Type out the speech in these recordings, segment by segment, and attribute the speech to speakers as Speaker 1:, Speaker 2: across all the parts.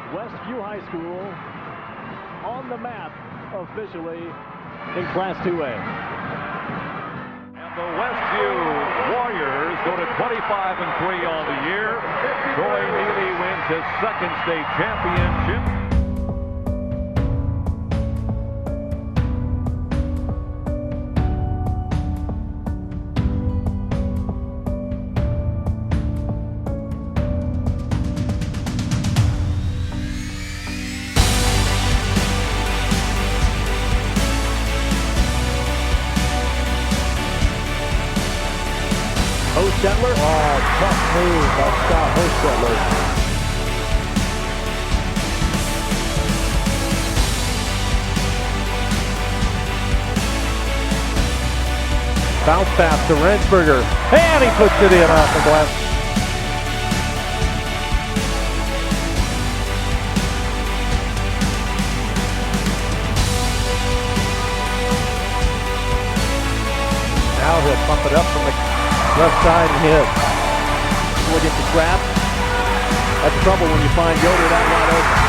Speaker 1: Westview High School on the map officially in Class 2A.
Speaker 2: And the Westview Warriors go to 25-3 on the year. Troy Neely wins his second state championship.
Speaker 1: Hostetler.
Speaker 3: Oh, tough move by Scott Hostetler. Bounce pass to Rensberger. And he puts it in off the glass. Now he'll pump it up from the left side and hit.
Speaker 1: Looking to grab. That's trouble when you find Yoder that wide open.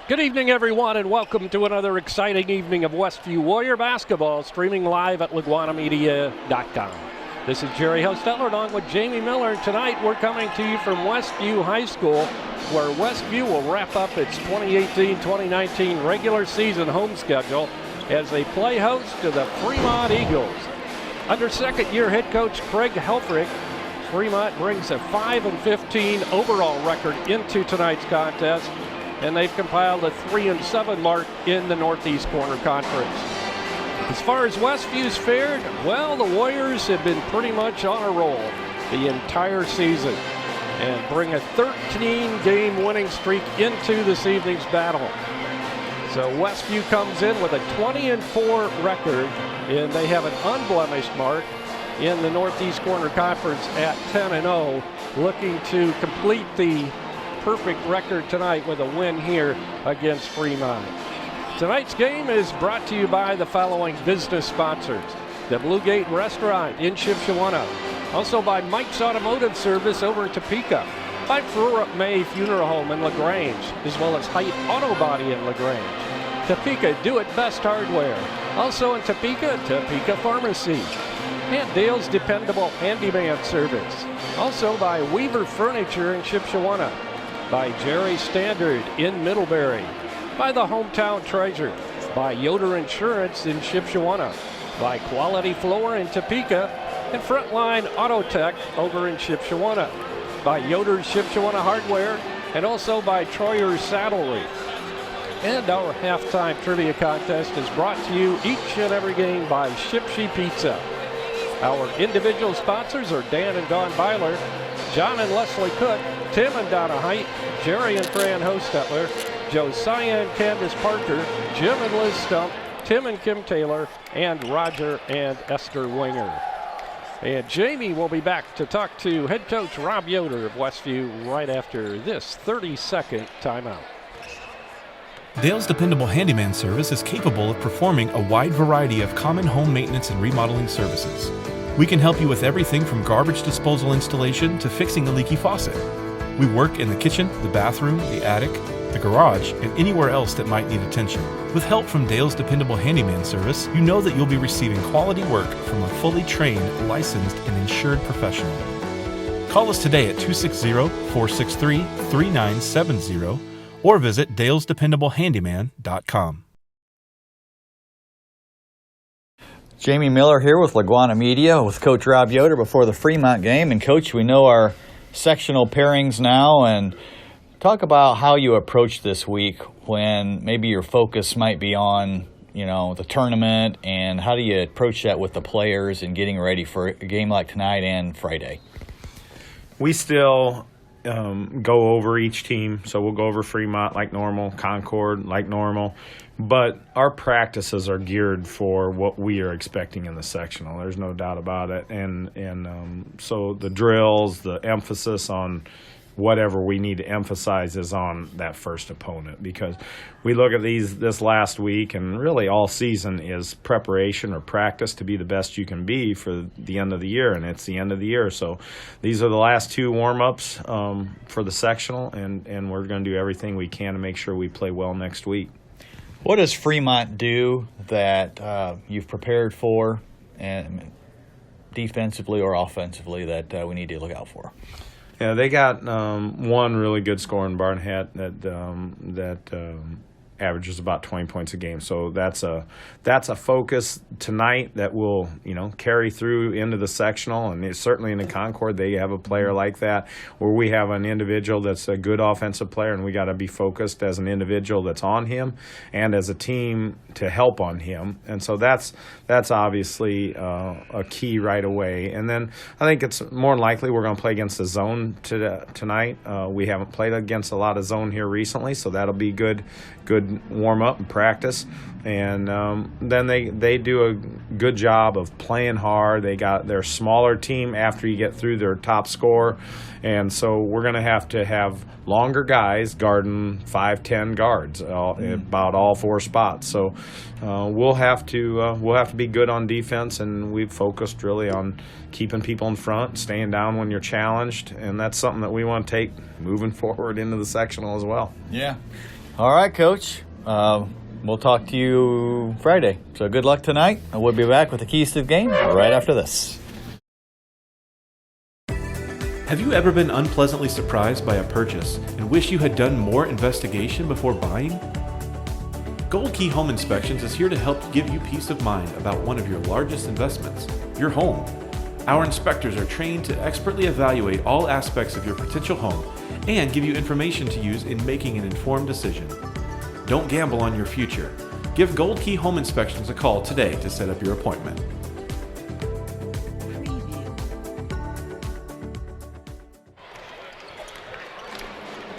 Speaker 3: Good evening, everyone, and welcome to another exciting evening of Westview Warrior basketball, streaming live at LaguanaMedia.com. This is Jerry Hostetler along with Jamie Miller. Tonight, we're coming to you from Westview High School, where Westview will wrap up its 2018-2019 regular season home schedule as they play host to the Fremont Eagles. Under second-year head coach Craig Helfrich, Fremont brings a 5-15 overall record into tonight's contest, and they've compiled a 3-7 mark in the Northeast Corner Conference. As far as Westview's fared, well, the Warriors have been pretty much on a roll the entire season and bring a 13-game winning streak into this evening's battle. So Westview comes in with a 20-4 record, and they have an unblemished mark in the Northeast Corner Conference at 10-0, looking to complete the perfect record tonight with a win here against Fremont. Tonight's game is brought to you by the following business sponsors: the Blue Gate Restaurant in Shipshewana, also by Mike's Automotive Service over in Topeka, by Frurup May Funeral Home in LaGrange, as well as Height Auto Body in LaGrange, Topeka Do It Best Hardware, also in Topeka, Topeka Pharmacy, and Dale's Dependable Handyman Service, also by Weaver Furniture in Shipshewana, by Jerry Standard in Middlebury, by the Hometown Treasure, by Yoder Insurance in Shipshewana, by Quality Floor in Topeka, and Frontline Auto Tech over in Shipshewana, by Yoder's Shipshewana Hardware, and also by Troyer's Saddlery. And our halftime trivia contest is brought to you each and every game by Shipshe Pizza. Our individual sponsors are Dan and Dawn Byler, John and Leslie Cook, Tim and Donna Height, Jerry and Fran Hostetler, Josiah and Candace Parker, Jim and Liz Stump, Tim and Kim Taylor, and Roger and Esther Winger. And Jamie will be back to talk to head coach Rob Yoder of Westview right after this 30-second timeout.
Speaker 4: Dale's Dependable Handyman Service is capable of performing a wide variety of common home maintenance and remodeling services. We can help you with everything from garbage disposal installation to fixing a leaky faucet. We work in the kitchen, the bathroom, the attic, the garage, and anywhere else that might need attention. With help from Dale's Dependable Handyman Service, you know that you'll be receiving quality work from a fully trained, licensed, and insured professional. Call us today at 260-463-3970 or visit dalesdependablehandyman.com.
Speaker 5: Jamie Miller here with Laguana Media with Coach Rob Yoder before the Fremont game. And Coach, we know our sectional pairings now, and talk about how you approach this week when maybe your focus might be on, the tournament, and how do you approach that with the players and getting ready for a game like tonight and Friday?
Speaker 6: We still go over each team, so we'll go over Fremont like normal, Concord like normal, but our practices are geared for what we are expecting in the sectional. There's no doubt about it, and so the drills, the emphasis on whatever we need to emphasize is on that first opponent, because we look at this last week, and really all season is preparation or practice to be the best you can be for the end of the year, and it's the end of the year. So these are the last 2 warm-ups for the sectional, and we're going to do everything we can to make sure we play well next week.
Speaker 5: What does Fremont do that you've prepared for, and defensively or offensively, that we need to look out for?
Speaker 6: Yeah, they got one really good scorer in Barnett that averages about 20 points a game. So that's a focus tonight that will carry through into the sectional, and certainly in the Concord they have a player like that, where we have an individual that's a good offensive player, and we got to be focused as an individual that's on him and as a team to help on him. And so that's obviously a key right away. And then I think it's more likely we're going to play against the zone tonight. We haven't played against a lot of zone here recently, so that'll be good warm-up and practice. And then they do a good job of playing hard. They got their smaller team after you get through their top score, and so we're going to have longer guys guarding 5-10 guards about all 4 spots. So we'll have to be good on defense, and we've focused really on keeping people in front, staying down when you're challenged, and that's something that we want to take moving forward into the sectional as well.
Speaker 5: Yeah. All right, Coach. We'll talk to you Friday. So good luck tonight, and we'll be back with the keys to the game right after this.
Speaker 4: Have you ever been unpleasantly surprised by a purchase and wish you had done more investigation before buying? Gold Key Home Inspections is here to help give you peace of mind about one of your largest investments, your home. Our inspectors are trained to expertly evaluate all aspects of your potential home and give you information to use in making an informed decision. Don't gamble on your future. Give Gold Key Home Inspections a call today to set up your appointment.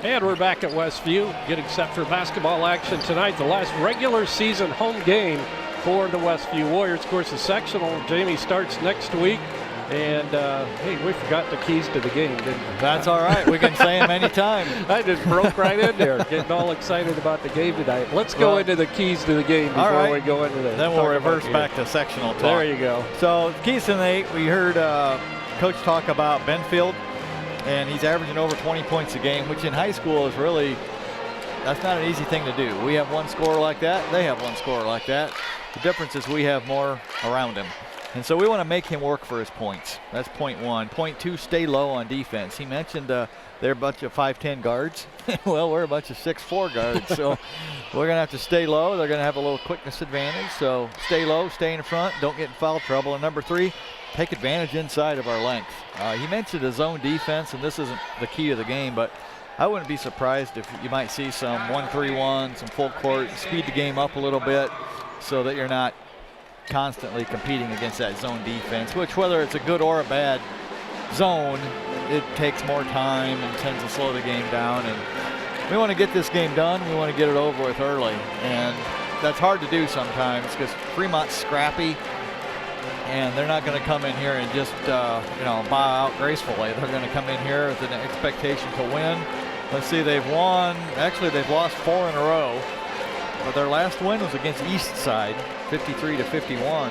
Speaker 3: And we're back at Westview, getting set for basketball action tonight. The last regular season home game for the Westview Warriors. Of course, the sectional, Jamie, starts next week. And, hey, we forgot the keys to the game, didn't we?
Speaker 5: That's all right. We can say them anytime.
Speaker 3: I just broke right in there, getting all excited about the game tonight. Let's go into the keys to the game before we go into the.
Speaker 5: Then we'll reverse back to sectional talk.
Speaker 3: There you go.
Speaker 5: So, keys tonight, we heard Coach talk about Benfield, and he's averaging over 20 points a game, which in high school is really, that's not an easy thing to do. We have one scorer like that. They have one scorer like that. The difference is we have more around him. And so we want to make him work for his points. That's point 1. Point 2, stay low on defense. He mentioned they're a bunch of 5'10 guards. Well, we're a bunch of 6'4 guards, so we're going to have to stay low. They're going to have a little quickness advantage, so stay low, stay in front, don't get in foul trouble. And number 3, take advantage inside of our length. He mentioned a zone defense, and this isn't the key to the game, but I wouldn't be surprised if you might see some 1-3-1, some full court, speed the game up a little bit so that you're not constantly competing against that zone defense, which whether it's a good or a bad zone, it takes more time and tends to slow the game down. And we want to get this game done. We want to get it over with early. And that's hard to do sometimes because Fremont's scrappy, and they're not going to come in here and just, bow out gracefully. They're going to come in here with an expectation to win. Let's see, they've won. Actually, they've lost 4 in a row. But their last win was against East Side, 53-51.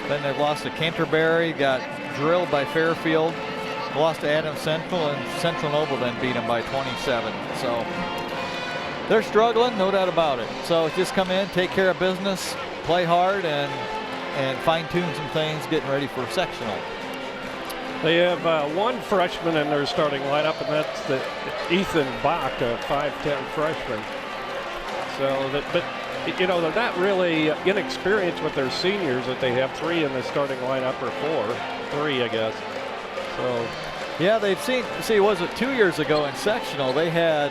Speaker 5: Then they've lost to Canterbury, got drilled by Fairfield, lost to Adams Central, and Central Noble then beat them by 27. So they're struggling, no doubt about it. So just come in, take care of business, play hard, and fine-tune some things, getting ready for sectional.
Speaker 3: They have one freshman in their starting lineup, and that's the Ethan Bach, a 5'10 freshman. So they're not really inexperienced with their seniors that they have 3 in the starting lineup, or 4, 3, I guess. So
Speaker 5: Yeah, they've seen. See, was it 2 years ago in sectional? They had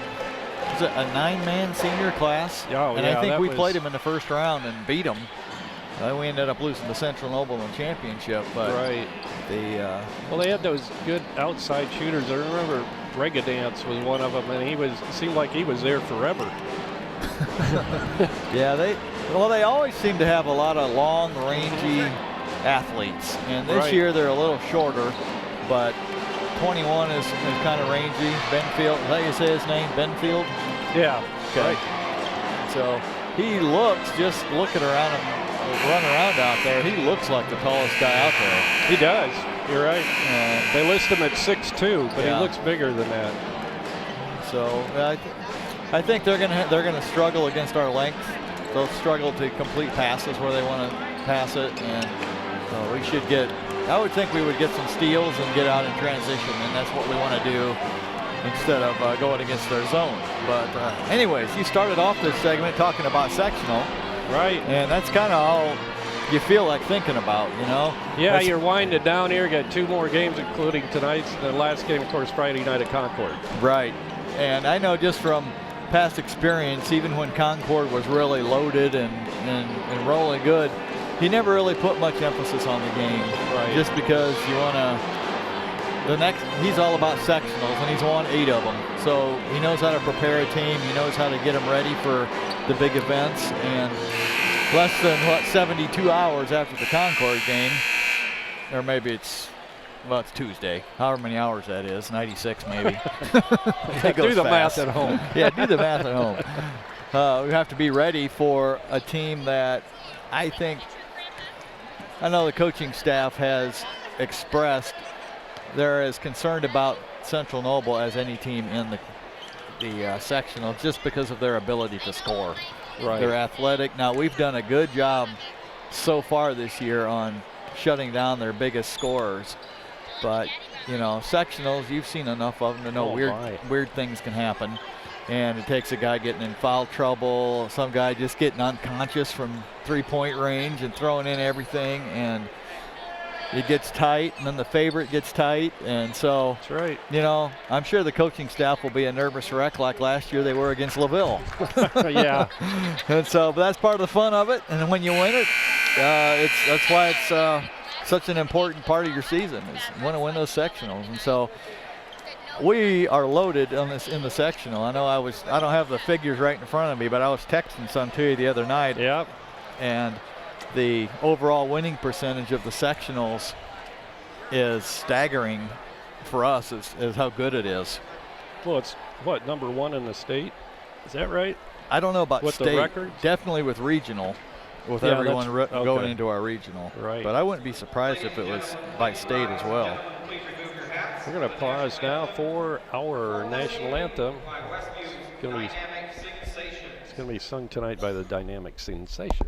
Speaker 5: was it a 9-man senior class, and I think we played them in the first round and beat them. We ended up losing to Central Noble in the championship. But
Speaker 3: well, they had those good outside shooters. I remember Regadance was one of them, and it seemed like he was there forever.
Speaker 5: Yeah, they always seem to have a lot of long, rangy athletes, and this year they're a little shorter, but 21 is kind of rangy. Benfield, is that how you say his name? Benfield?
Speaker 3: Yeah.
Speaker 5: Okay. So he looks, just looking around him, run around out there, he looks like the tallest guy out there.
Speaker 3: He does. You're right. They list him at 6'2", but he looks bigger than that. So
Speaker 5: I think they're gonna struggle against our length. They'll struggle to complete passes where they want to pass it, and so we should get. I would think we would get some steals and get out in transition, and that's what we want to do instead of going against their zone. But anyways, you started off this segment talking about sectional.
Speaker 3: Right.
Speaker 5: And that's kind of all you feel like thinking about, you know?
Speaker 3: Yeah, you're winding down here. Got 2 more games, including tonight's. The last game, of course, Friday night at Concord.
Speaker 5: Right. And I know just from past experience, even when Concord was really loaded and rolling good, he never really put much emphasis on the game.
Speaker 3: Right.
Speaker 5: Just because you want to, he's all about sectionals, and he's won 8 of them. So he knows how to prepare a team. He knows how to get them ready for the big events. And less than, 72 hours after the Concord game, or maybe it's Tuesday, however many hours that is, 96 maybe.
Speaker 3: Do the math at home.
Speaker 5: Yeah, do the math at home. We have to be ready for a team that I know the coaching staff has expressed they're as concerned about Central Noble as any team in the sectional, just because of their ability to score.
Speaker 3: Right.
Speaker 5: They're athletic. Now, we've done a good job so far this year on shutting down their biggest scorers. But, you know, sectionals, you've seen enough of them to know weird things can happen. And it takes a guy getting in foul trouble, some guy just getting unconscious from 3-point range and throwing in everything, and it gets tight, and then the favorite gets tight. And so,
Speaker 3: that's right.
Speaker 5: You know, I'm sure the coaching staff will be a nervous wreck like last year they were against LaVille.
Speaker 3: Yeah.
Speaker 5: And so, but that's part of the fun of it. And when you win it, that's why it's such an important part of your season, is you want to win those sectionals. And so we are loaded on this in the sectional. I know I don't have the figures right in front of me, but I was texting some to you the other night.
Speaker 3: Yep.
Speaker 5: And the overall winning percentage of the sectionals is staggering for us, is how good it is.
Speaker 3: Well, it's number 1 in the state? Is that right?
Speaker 5: I don't know about
Speaker 3: with
Speaker 5: state.
Speaker 3: The records?
Speaker 5: Definitely with regional, with everyone going into our regional.
Speaker 3: Right.
Speaker 5: But I wouldn't be surprised if it was by state as well.
Speaker 3: We're going to pause now for our national anthem. It's going to be sung tonight by the Dynamic Sensation.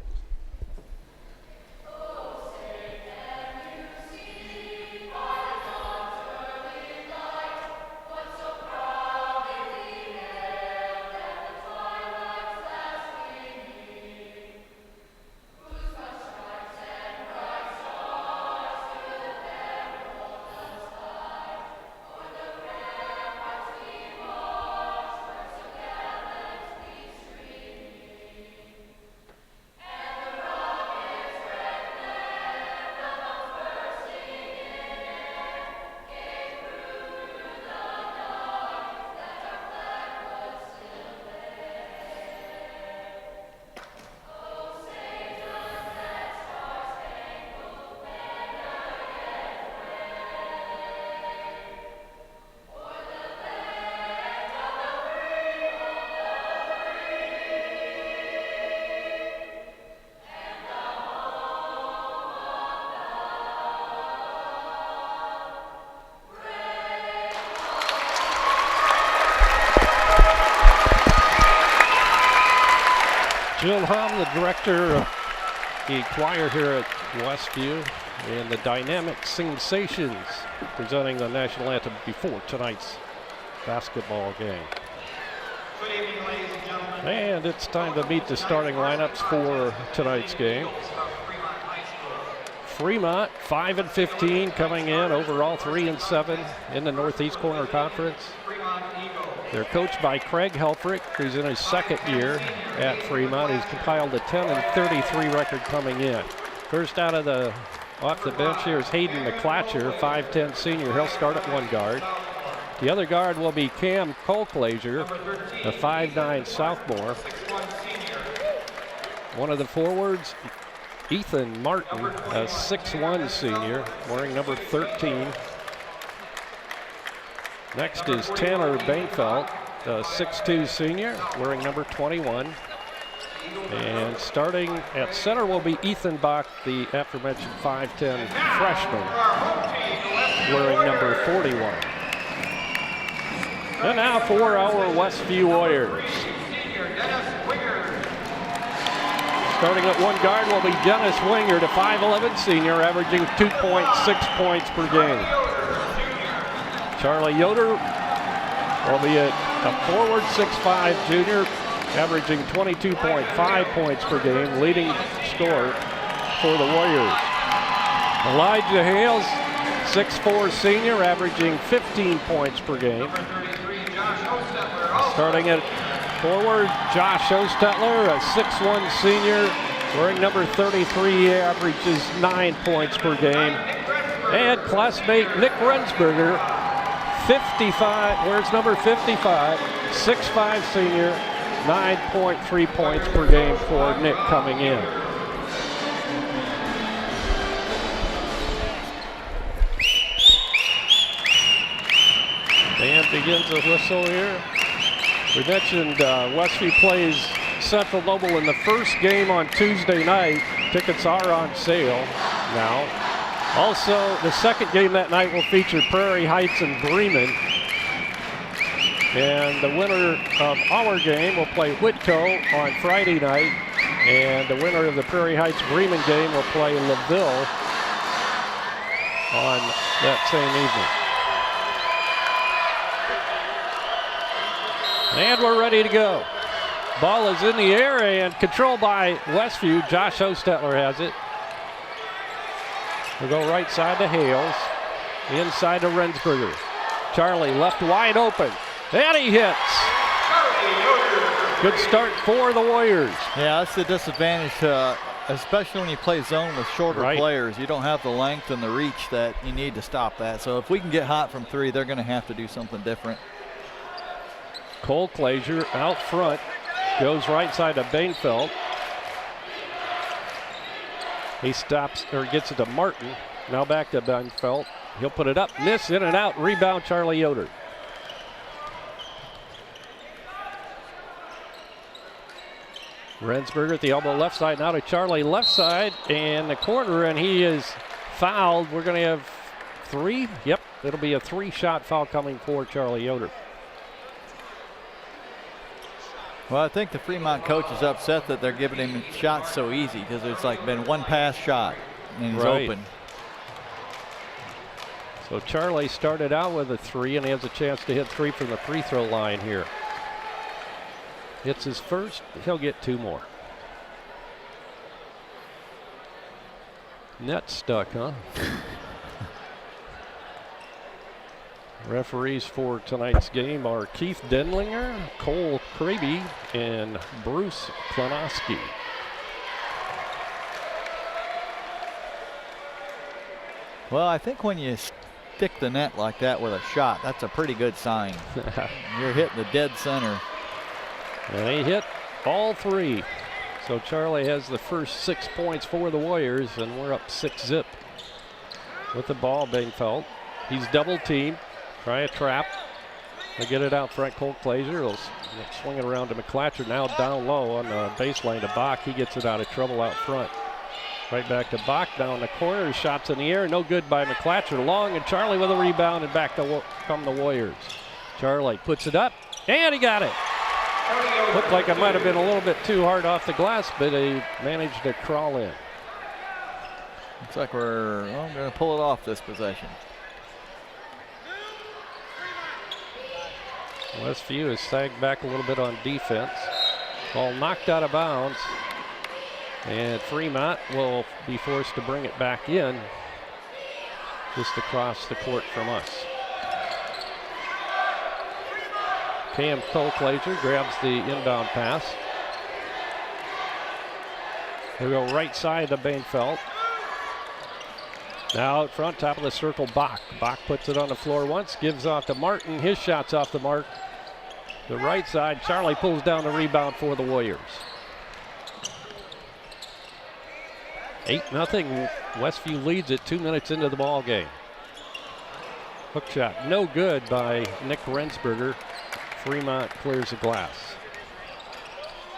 Speaker 3: Jill Hom, the director of the choir here at Westview, and the Dynamic Sensations presenting the national anthem before tonight's basketball game.
Speaker 7: Good evening, ladies and gentlemen.
Speaker 3: And it's time to meet the starting lineups for tonight's game. Fremont 5-15 coming in overall, 3-7 in the Northeast Corner Conference. They're coached by Craig Helfrich, who's in his second year at Fremont. He's compiled a 10-33 record coming in. First out of off the bench here is Hayden McClatcher, 5'10 senior. He'll start at one guard. The other guard will be Cam Colclazier, a 5'9 sophomore. One of the forwards, Ethan Martin, a 6'1 senior, wearing number 13. Next is Tanner Bainfeld, a 6'2 senior, wearing number 21. And starting at center will be Ethan Bach, the aforementioned 5'10 freshman, wearing number 41. And now for our Westview Warriors. Starting at one guard will be Dennis Winger, the 5'11 senior, averaging 2.6 points per game. Charlie Yoder will be a forward 6'5 junior, averaging 22.5 points per game, leading scorer for the Warriors. Elijah Hales, 6'4 senior, averaging 15 points per game. Starting at forward, Josh Ostetler, a 6'1 senior, wearing number 33, he averages 9 points per game. And classmate Nick Rensberger, 55, wears number 55, 6'5 senior, 9.3 points per game for Nick coming in. Band begins a whistle here. We mentioned Westview plays Central Noble in the first game on Tuesday night. Tickets are on sale now. Also, the second game that night will feature Prairie Heights and Bremen. And the winner of our game will play Whitcoe on Friday night. And the winner of the Prairie Heights Bremen game will play LaVille on that same evening. And we're ready to go. Ball is in the air and controlled by Westview. Josh Ostetler has it. We'll go right side to Hales. Inside to Rensberger. Charlie left wide open. And he hits. Good start for the Warriors.
Speaker 5: Yeah, that's the disadvantage, especially when you play zone with shorter players. You don't have the length and the reach that you need to stop that. So if we can get hot from three, they're going to have to do something different.
Speaker 3: Colclazier out front. Goes right side to Bainfeld. He stops, or gets it to Martin. Now back to Bainfeld. He'll put it up, miss, in and out. Rebound, Charlie Yoder. Rensberger at the elbow left side, now to Charlie left side and the corner, and he is fouled. We're going to have three. Yep, it'll be a three-shot foul coming for Charlie Yoder.
Speaker 5: Well, I think the Fremont coach is upset that they're giving him shots so easy because it's like been one pass shot and he's open.
Speaker 3: So Charlie started out with a three and he has a chance to hit three from the free throw line here. Hits his first, he'll get two more. Net stuck, huh? Referees for tonight's game are Keith Denlinger, Cole Kraby, and Bruce Klonowski.
Speaker 5: Well, I think when you stick the net like that with a shot, that's a pretty good sign. You're hitting the dead center.
Speaker 3: And he hit all three. So Charlie has the first 6 points for the Warriors, and we're up 6-zip. With the ball, Bainfeld. He's double teamed. Try a trap. They get it out front. Colclazier will swing it around to McClatcher. Now down low on the baseline to Bach. He gets it out of trouble out front. Right back to Bach down the corner. Shots in the air. No good by McClatcher. Long, and Charlie with a rebound, and back to come the Warriors. Charlie puts it up, and he got it. Looked like it might have been a little bit too hard off the glass, but he managed to crawl in.
Speaker 5: Looks like we're going to pull it off this possession.
Speaker 3: Westview has sagged back a little bit on defense. Ball knocked out of bounds. And Fremont will be forced to bring it back in just across the court from us. Cam Colclaser grabs the inbound pass. He'll go right side to Bainfeld. Now out front, top of the circle, Bach. Bach puts it on the floor once, gives off to Martin. His shot's off the mark. The right side, Charlie pulls down the rebound for the Warriors. 8-0, Westview leads it 2 minutes into the ball game. Hook shot, no good by Nick Rensberger. Fremont clears the glass.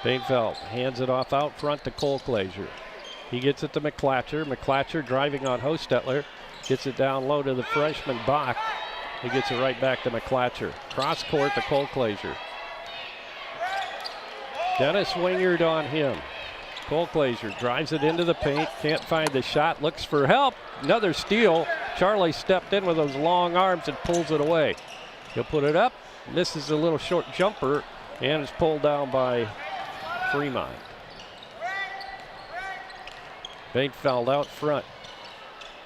Speaker 3: Bainfeld hands it off out front to Colclaser. He gets it to McClatcher. McClatcher driving on Hostetler. Gets it down low to the freshman Bach. He gets it right back to McClatcher. Cross court to Colclaser. Dennis Wingard on him. Colclaser drives it into the paint. Can't find the shot. Looks for help. Another steal. Charlie stepped in with those long arms and pulls it away. He'll put it up. Misses a little short jumper and is pulled down by Fremont. Bainfeld out front.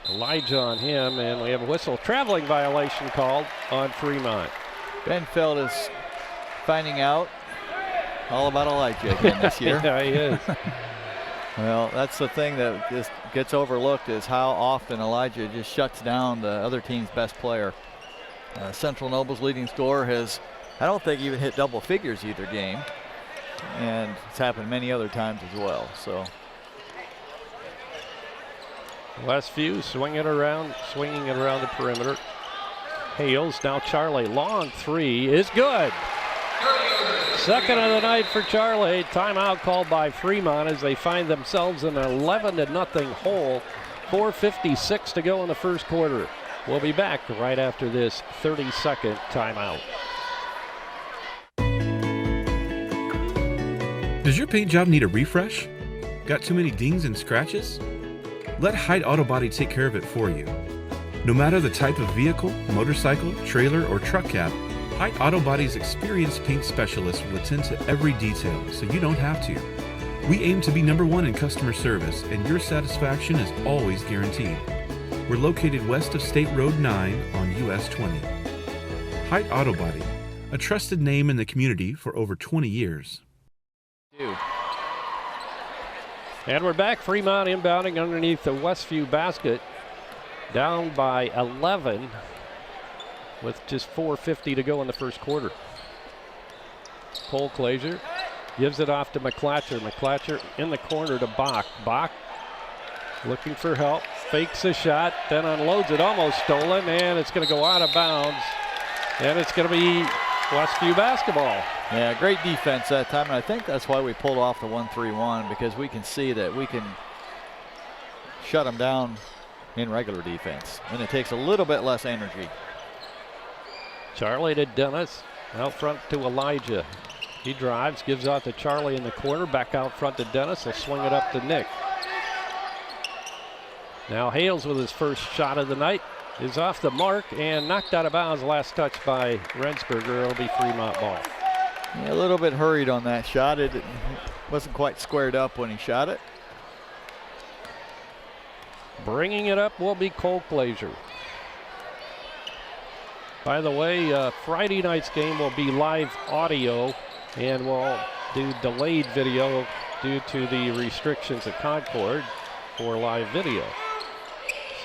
Speaker 3: Elijah on him, and we have a whistle. Traveling violation called on Fremont.
Speaker 5: Bainfeld is finding out all about Elijah again this year.
Speaker 3: Yeah, he is.
Speaker 5: Well, that's the thing that just gets overlooked is how often Elijah just shuts down the other team's best player. Central Noble's leading scorer has, I don't think, even hit double figures either game. And it's happened many other times as well. So
Speaker 3: Westview swinging it around the perimeter. Hales, now Charlie, long three is good. Second of the night for Charlie. Timeout called by Fremont as they find themselves in an 11-0 hole. 4:56 to go in the first quarter. We'll be back right after this 30-second timeout.
Speaker 4: Does your paint job need a refresh? Got too many dings and scratches? Let Hyde Auto Body take care of it for you. No matter the type of vehicle, motorcycle, trailer, or truck cab, Hyde Auto Body's experienced paint specialists will attend to every detail so you don't have to. We aim to be #1 in customer service, and your satisfaction is always guaranteed. We're located west of State Road 9 on US 20. Hyde Auto Body, a trusted name in the community for over 20 years.
Speaker 3: And we're back. Fremont inbounding underneath the Westview basket. Down by 11 with just 4:50 to go in the first quarter. Colclaser gives it off to McClatcher. McClatcher in the corner to Bach. Bach looking for help. Fakes a shot, then unloads it. Almost stolen, and it's going to go out of bounds. And it's going to be Westview basketball.
Speaker 5: Yeah, great defense that time, and I think that's why we pulled off the 1-3-1, because we can see that we can shut them down in regular defense, and it takes a little bit less energy.
Speaker 3: Charlie to Dennis, out front to Elijah. He drives, gives out to Charlie in the corner, back out front to Dennis. He'll swing it up to Nick. Now Hales with his first shot of the night is off the mark and knocked out of bounds. Last touch by Rensberger. It'll be Fremont ball.
Speaker 5: Yeah, a little bit hurried on that shot. It wasn't quite squared up when he shot it.
Speaker 3: Bringing it up will be Colclaser. By the way, Friday night's game will be live audio, and we'll do delayed video due to the restrictions at Concord for live video.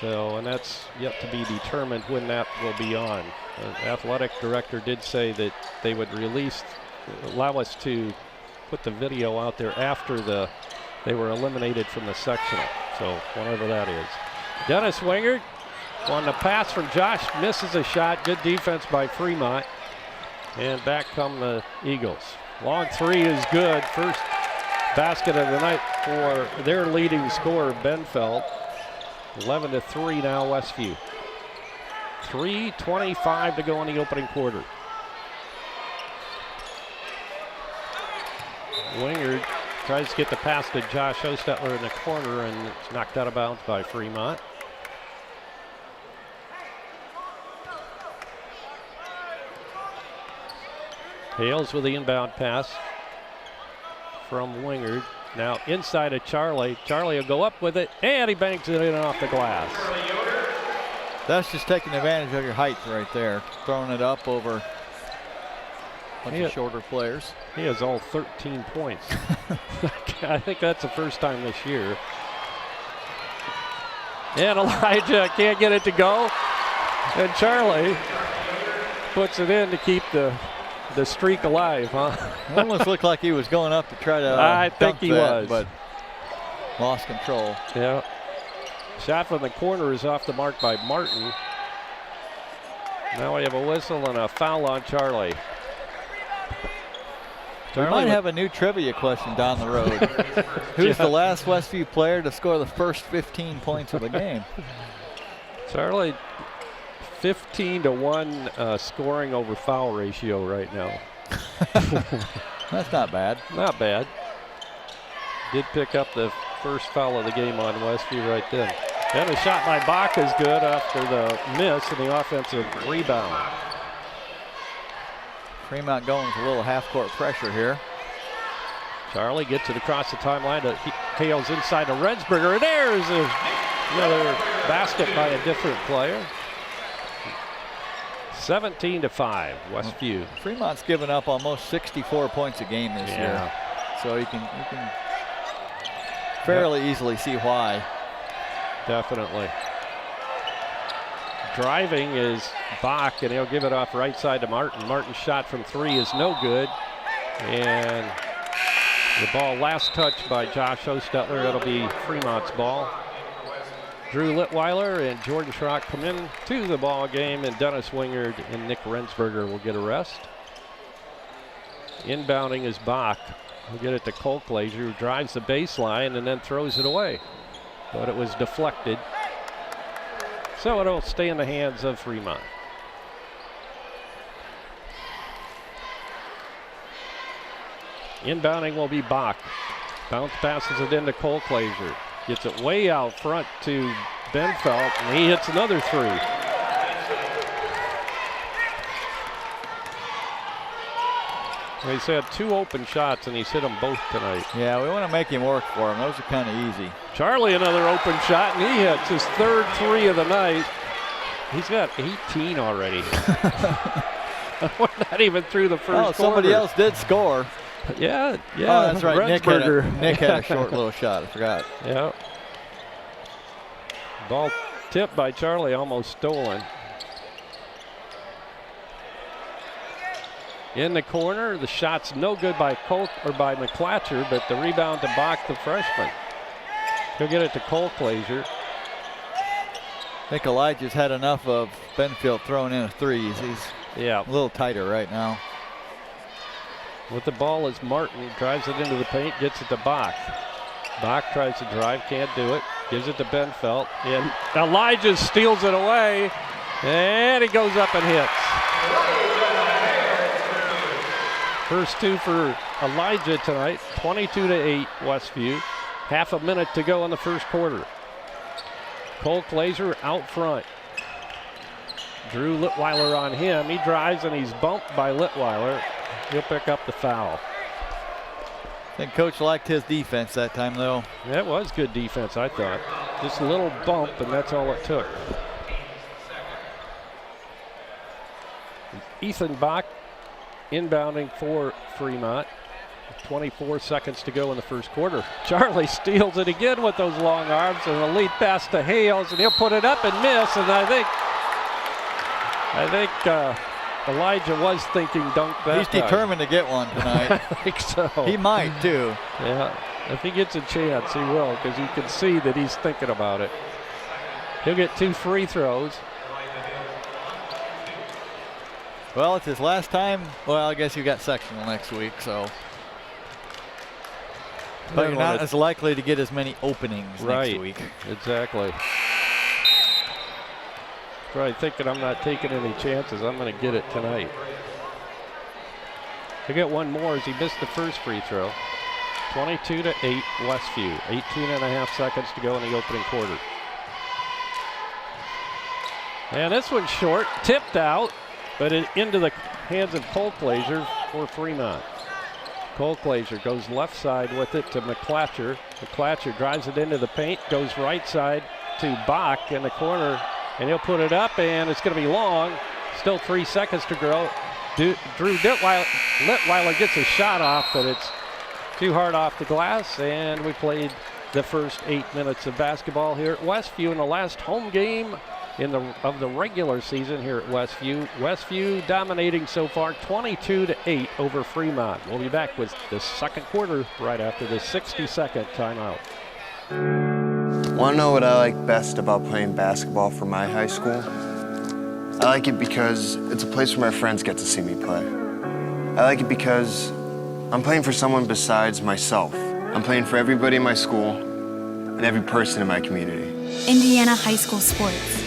Speaker 3: So, and that's yet to be determined when that will be on. The athletic director did say that they would allow us to put the video out there after they were eliminated from the sectional. So, whatever that is. Dennis Wingard on the pass from Josh, misses a shot. Good defense by Fremont. And back come the Eagles. Long three is good. First basket of the night for their leading scorer, Bainfeld. 11-3 now, Westview. 3:25 to go in the opening quarter. Wingard tries to get the pass to Josh Hostetler in the corner, and it's knocked out of bounds by Fremont. Hales with the inbound pass from Wingard. Now inside of Charlie. Charlie will go up with it, and he banks it in off the glass.
Speaker 5: That's just taking advantage of your height right there. Throwing it up over a bunch of shorter players.
Speaker 3: He has all 13 points. I think that's the first time this year. And Elijah can't get it to go. And Charlie puts it in to keep the streak alive, huh?
Speaker 5: It almost looked like he was going up to try to
Speaker 3: I think he was.
Speaker 5: But lost control.
Speaker 3: Yeah. Shot from the corner is off the mark by Martin. Now we have a whistle and a foul on Charlie.
Speaker 5: We might have a new trivia question down the road. Who's the last Westview player to score the first 15 points of the game?
Speaker 3: Charlie, 15-1 scoring over foul ratio right now.
Speaker 5: That's not bad.
Speaker 3: Not bad. Did pick up the first foul of the game on Westview right then. And a shot by Bach is good after the miss and the offensive rebound.
Speaker 5: Fremont going with a little half-court pressure here.
Speaker 3: Charlie gets it across the timeline to Hales inside to Rensberger. And there's another basket by a different player. 17-5, Westview.
Speaker 5: Fremont's given up almost 64 points a game this year. So you can fairly easily see why.
Speaker 3: Definitely. Driving is Bach, and he'll give it off right side to Martin. Martin's shot from 3 is no good. And the ball last touched by Josh Hostetler. That'll be Fremont's ball. Drew Litweiler and Jordan Schrock come in to the ball game, and Dennis Wingard and Nick Rensberger will get a rest. Inbounding is Bach. He'll get it to Colclaser, who drives the baseline and then throws it away. But it was deflected. So it'll stay in the hands of Fremont. Inbounding will be Bach. Bounce passes it into Colclaser. Gets it way out front to Benfeld, and he hits another 3. He's had 2 open shots, and he's hit them both tonight.
Speaker 5: Yeah, we want to make him work for him. Those are kind of easy.
Speaker 3: Charlie, another open shot, and he hits his 3rd 3 of the night. He's got 18 already. We're not even through the first quarter.
Speaker 5: Somebody else did score.
Speaker 3: Yeah.
Speaker 5: Oh, that's right. Nick had a short little shot. I forgot.
Speaker 3: Yeah. Ball tipped by Charlie, almost stolen. In the corner, the shot's no good by by McClatcher, but the rebound to Bach, the freshman. He'll get it to Colclaser.
Speaker 5: I think Elijah's had enough of Benfield throwing in threes. He's a little tighter right now.
Speaker 3: With the ball is Martin, drives it into the paint, gets it to Bach. Bach tries to drive, can't do it. Gives it to Benfeld, and Elijah steals it away, and he goes up and hits. First 2 for Elijah tonight, 22-8 Westview. Half a minute to go in the first quarter. Colclaser out front. Drew Litweiler on him. He drives and he's bumped by Litweiler. He'll pick up the foul.
Speaker 5: I think Coach liked his defense that time, though.
Speaker 3: That was good defense, I thought. Just a little bump, and that's all it took. Ethan Bach inbounding for Fremont. 24 seconds to go in the first quarter. Charlie steals it again with those long arms, and a lead pass to Hales, and he'll put it up and miss. And I think Elijah was thinking dunk that
Speaker 5: He's determined to get one tonight.
Speaker 3: I think so.
Speaker 5: He might, too.
Speaker 3: Yeah, if he gets a chance, he will, because you can see that he's thinking about it. He'll get 2 free throws.
Speaker 5: Well, it's his last time. Well, I guess you got sectional next week, so. But you're not as likely to get as many openings next week.
Speaker 3: Exactly. Probably thinking I'm not taking any chances. I'm going to get it tonight. He'll get one more as he missed the first free throw. 22-8 Westview. 18.5 seconds to go in the opening quarter. And this one's short, tipped out, but into the hands of Colclaser for Fremont. Colclaser goes left side with it to McClatcher. McClatcher drives it into the paint, goes right side to Bach in the corner, and he'll put it up, and it's going to be long. Still 3 seconds to go. Drew Litweiler gets a shot off, but it's too hard off the glass, and we played the first 8 minutes of basketball here at Westview in the last home game of the regular season here at Westview. Westview dominating so far 22-8 over Fremont. We'll be back with the second quarter right after the 60-second timeout.
Speaker 8: Want to know what I like best about playing basketball for my high school? I like it because it's a place where my friends get to see me play. I like it because I'm playing for someone besides myself. I'm playing for everybody in my school and every person in my community.
Speaker 9: Indiana high school sports.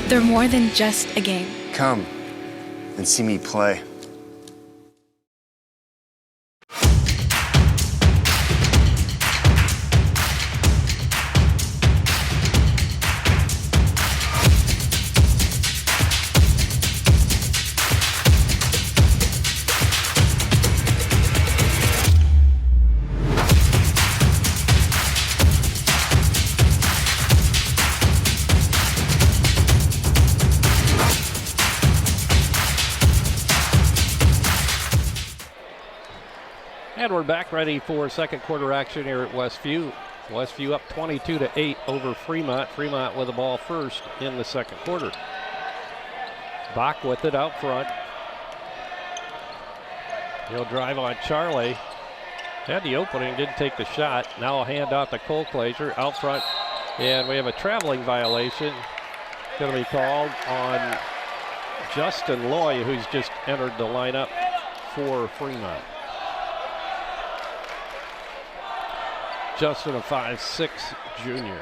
Speaker 9: They're more than just a game.
Speaker 8: Come and see me play.
Speaker 3: And we're back ready for second quarter action here at Westview. Westview up 22-8 over Fremont. Fremont with the ball first in the second quarter. Bach with it out front. He'll drive on Charlie. Had the opening, didn't take the shot. Now a handout to Colclaser out front. And we have a traveling violation going to be called on Justin Loy, who's just entered the lineup for Fremont. Justin, a 5'6" junior.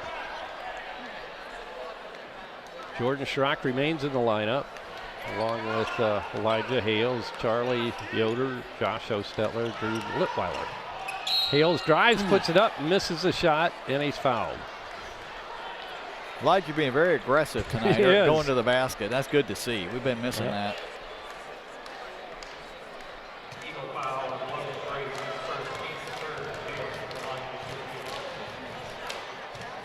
Speaker 3: Jordan Schrock remains in the lineup, along with Elijah Hales, Charlie Yoder, Josh Ostetler, Drew Litweiler. Hales drives, puts it up, misses the shot, and he's fouled.
Speaker 5: Elijah being very aggressive tonight, going to the basket. That's good to see. We've been missing that.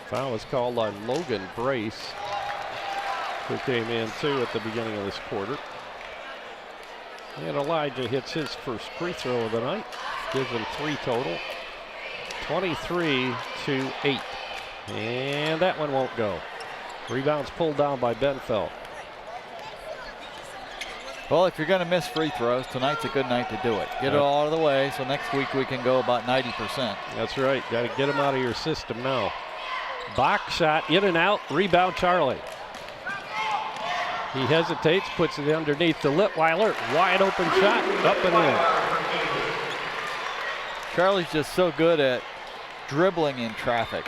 Speaker 3: Foul was called on Logan Brace, who came in too at the beginning of this quarter. And Elijah hits his first free throw of the night, gives him 3 total, 23-8. And that one won't go. Rebounds pulled down by Benfeld.
Speaker 5: Well, if you're going to miss free throws, tonight's a good night to do it. Get it all out of the way so next week we can go about 90%.
Speaker 3: That's right. Got to get them out of your system now. Bach shot in and out. Rebound Charlie. He hesitates, puts it underneath the Litweiler. Wide open shot, up and in.
Speaker 5: Charlie's just so good at dribbling in traffic.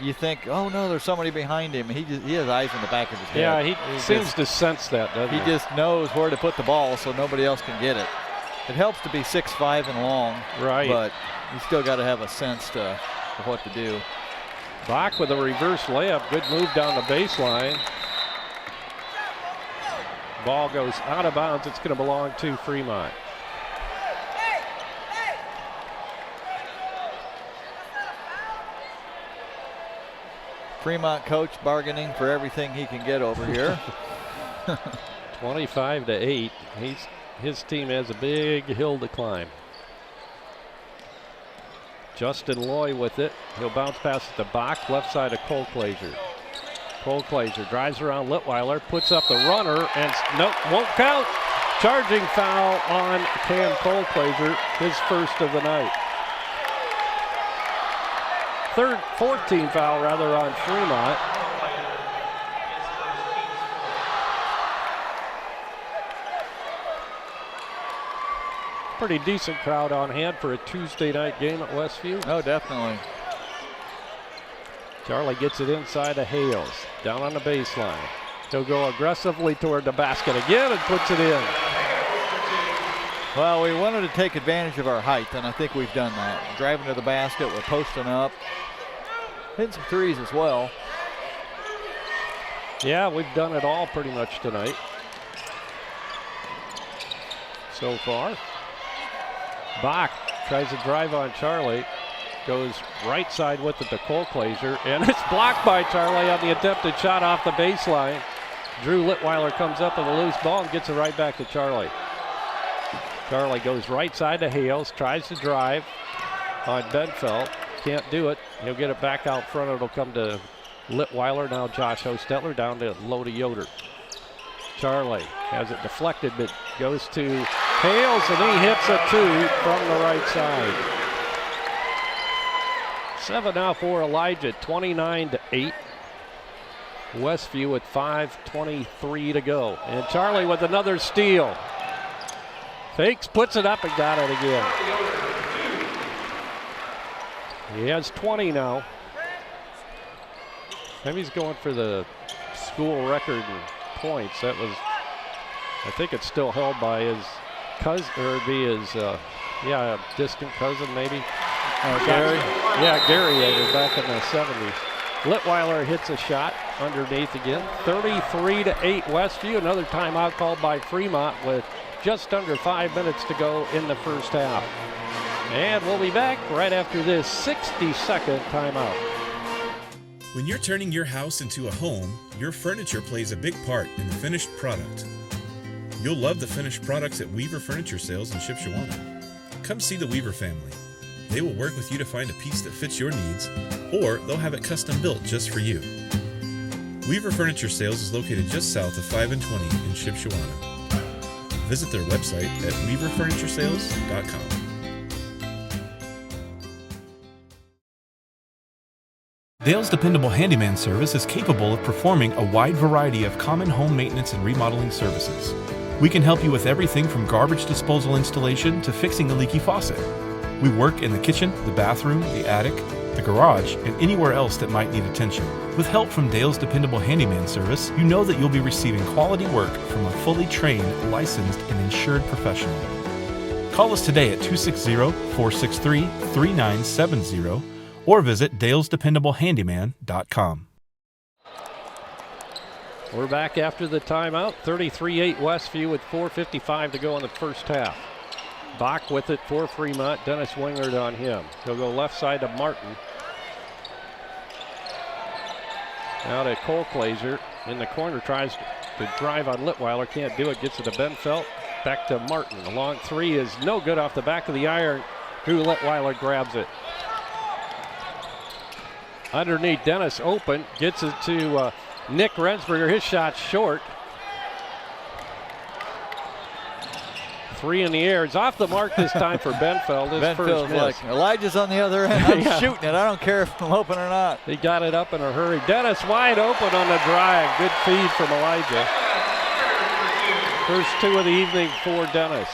Speaker 5: You think, oh no, there's somebody behind him. He has eyes in the back of his head.
Speaker 3: Yeah, he seems to sense that, doesn't he?
Speaker 5: He just knows where to put the ball so nobody else can get it. It helps to be 6'5" and long,
Speaker 3: right?
Speaker 5: But you still got to have a sense of what to do.
Speaker 3: Bach with a reverse layup. Good move down the baseline. Ball goes out of bounds. It's going to belong to Fremont.
Speaker 5: Fremont coach bargaining for everything he can get over here.
Speaker 3: 25-8. His team has a big hill to climb. Justin Loy with it. He'll bounce past it to Bach, left side of Colclaser. Colclaser drives around Litweiler, puts up the runner, and nope, won't count. Charging foul on Cam Colclaser, his first of the night. 14 foul rather on Fremont. Pretty decent crowd on hand for a Tuesday night game at Westview.
Speaker 5: Oh, definitely.
Speaker 3: Charlie gets it inside to Hales, down on the baseline. He'll go aggressively toward the basket again and puts it in.
Speaker 5: Well, we wanted to take advantage of our height, and I think we've done that. Driving to the basket, we're posting up. Hitting some threes as well.
Speaker 3: Yeah, we've done it all pretty much tonight. so far. Bach tries to drive on Charlie. Goes right side with it to Colclaser, and it's blocked by Charlie on the attempted shot off the baseline. Drew Litweiler comes up with a loose ball and gets it right back to Charlie. Charlie goes right side to Hales, tries to drive on Benfeld. Can't do it. He'll get it back out front. It'll come to Litweiler. Now Josh Hostetler down to low to Yoder. Charlie has it deflected, but goes to Hales, and he hits a 2 from the right side. 7 now for Elijah, 29-8. Westview with 5:23 to go. And Charlie with another steal. Fakes, puts it up, and got it again. He has 20 now. Maybe he's going for the school record in points. That was, I think it's still held by his cousin, or be his, distant cousin maybe.
Speaker 5: Gary?
Speaker 3: Yeah, Gary back in the 70s. Litweiler hits a shot underneath again. 33-8 Westview. Another timeout called by Fremont with just under 5 minutes to go in the first half. And we'll be back right after this 60-second timeout.
Speaker 4: When you're turning your house into a home, your furniture plays a big part in the finished product. You'll love the finished products at Weaver Furniture Sales in Shipshewana. Come see the Weaver family. They will work with you to find a piece that fits your needs, or they'll have it custom built just for you. Weaver Furniture Sales is located just south of 5 and 20 in Shipshewana. Visit their website at weaverfurnituresales.com. Dale's Dependable Handyman Service is capable of performing a wide variety of common home maintenance and remodeling services. We can help you with everything from garbage disposal installation to fixing a leaky faucet. We work in the kitchen, the bathroom, the attic, the garage, and anywhere else that might need attention. With help from Dale's Dependable Handyman Service, you know that you'll be receiving quality work from a fully trained, licensed, and insured professional. Call us today at 260-463-3970 or visit dalesdependablehandyman.com.
Speaker 3: We're back after the timeout. 33-8 Westview with 4:55 to go in the first half. Bach with it for Fremont. Dennis Wingard on him. He'll go left side to Martin. Now to Colclaser in the corner, tries to drive on Litweiler, can't do it, gets it to Benfeld. Back to Martin. A long three is no good off the back of the iron. Drew Litweiler grabs it. Underneath, Dennis open, gets it to Nick Rensberger. His shot short. 3 in the air. It's off the mark this time for Benfeld. His first miss.
Speaker 5: Like, Elijah's on the other end. I'm shooting it. I don't care if I'm open or not.
Speaker 3: He got it up in a hurry. Dennis wide open on the drive. Good feed from Elijah. First 2 of the evening for Dennis.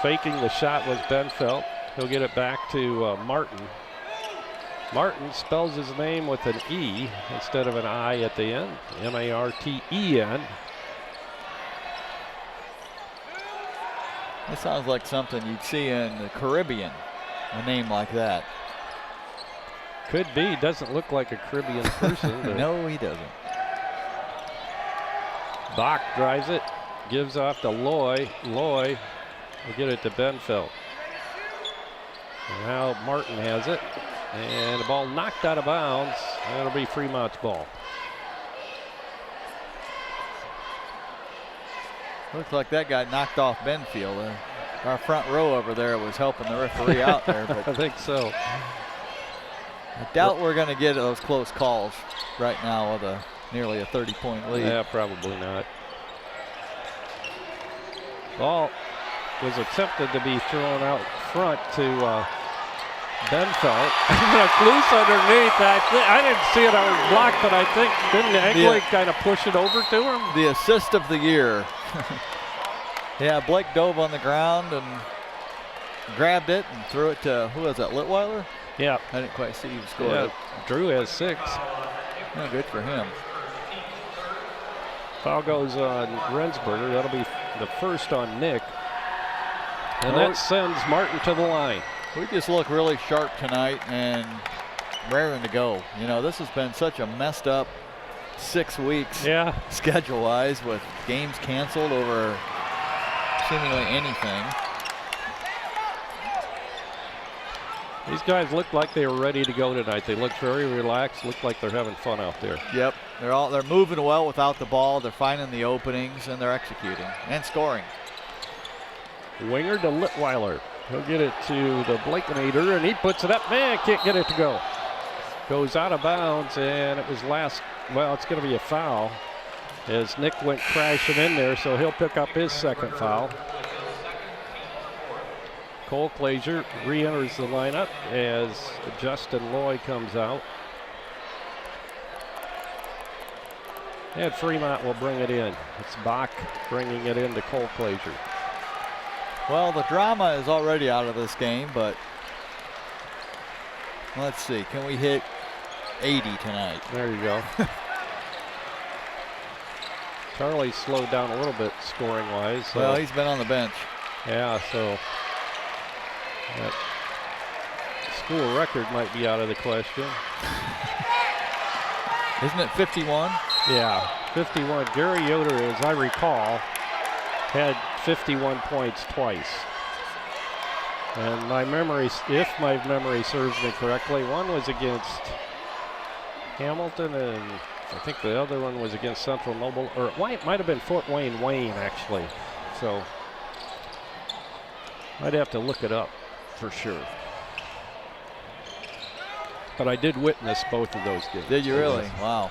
Speaker 3: Faking the shot was Benfeld. He'll get it back to Martin. Martin spells his name with an E instead of an I at the end. M-A-R-T-E-N.
Speaker 5: That sounds like something you'd see in the Caribbean, a name like that.
Speaker 3: Could be. Doesn't look like a Caribbean person. But
Speaker 5: no, he doesn't.
Speaker 3: Bach drives it, gives off to Loy. Loy will get it to Benfeld. And now Martin has it. And the ball knocked out of bounds. That'll be Fremont's ball.
Speaker 5: Looks like that guy knocked off Benfield. Our front row over there was helping the referee out there. But
Speaker 3: I think so.
Speaker 5: I doubt we're going to get those close calls right now with nearly a 30-point lead.
Speaker 3: Yeah, probably not. Ball was attempted to be thrown out front to Benfeld. Loose underneath. I didn't see it. I was blocked, but I think didn't Egley kind of push it over to him?
Speaker 5: The assist of the year. Yeah, Blake dove on the ground and grabbed it and threw it to, who was that, Litweiler?
Speaker 3: Yeah.
Speaker 5: I didn't quite see who scored it.
Speaker 3: Drew has 6.
Speaker 5: No, good for him.
Speaker 3: Foul goes on Rensberger. That'll be the first on Nick. And that sends Martin to the line.
Speaker 5: We just look really sharp tonight and raring to go. You know, this has been such a messed up 6 weeks schedule-wise with games canceled over seemingly anything.
Speaker 3: These guys look like they were ready to go tonight. They look very relaxed, look like they're having fun out there.
Speaker 5: Yep, they're moving well without the ball. They're finding the openings, and they're executing and scoring.
Speaker 3: Winger to Litweiler. He'll get it to the Blakenator, and he puts it up. Man, can't get it to go. Goes out of bounds, and it was it's going to be a foul as Nick went crashing in there, so he'll pick up his second foul. Cole Glazier re-enters the lineup as Justin Loy comes out. And Fremont will bring it in. It's Bach bringing it into Cole Glazier.
Speaker 5: Well, the drama is already out of this game, but let's see. Can we hit 80 tonight?
Speaker 3: There you go. Charlie slowed down a little bit scoring-wise. So.
Speaker 5: Well, he's been on the bench.
Speaker 3: Yeah, so that school record might be out of the question.
Speaker 5: Isn't it 51?
Speaker 3: Yeah, 51. Gary Yoder, as I recall, had 51 points twice. And if my memory serves me correctly, one was against Hamilton, and I think the other one was against Central Noble, or it might have been Fort Wayne, actually. So I'd have to look it up for sure. But I did witness both of those games.
Speaker 5: Did you really? Wow.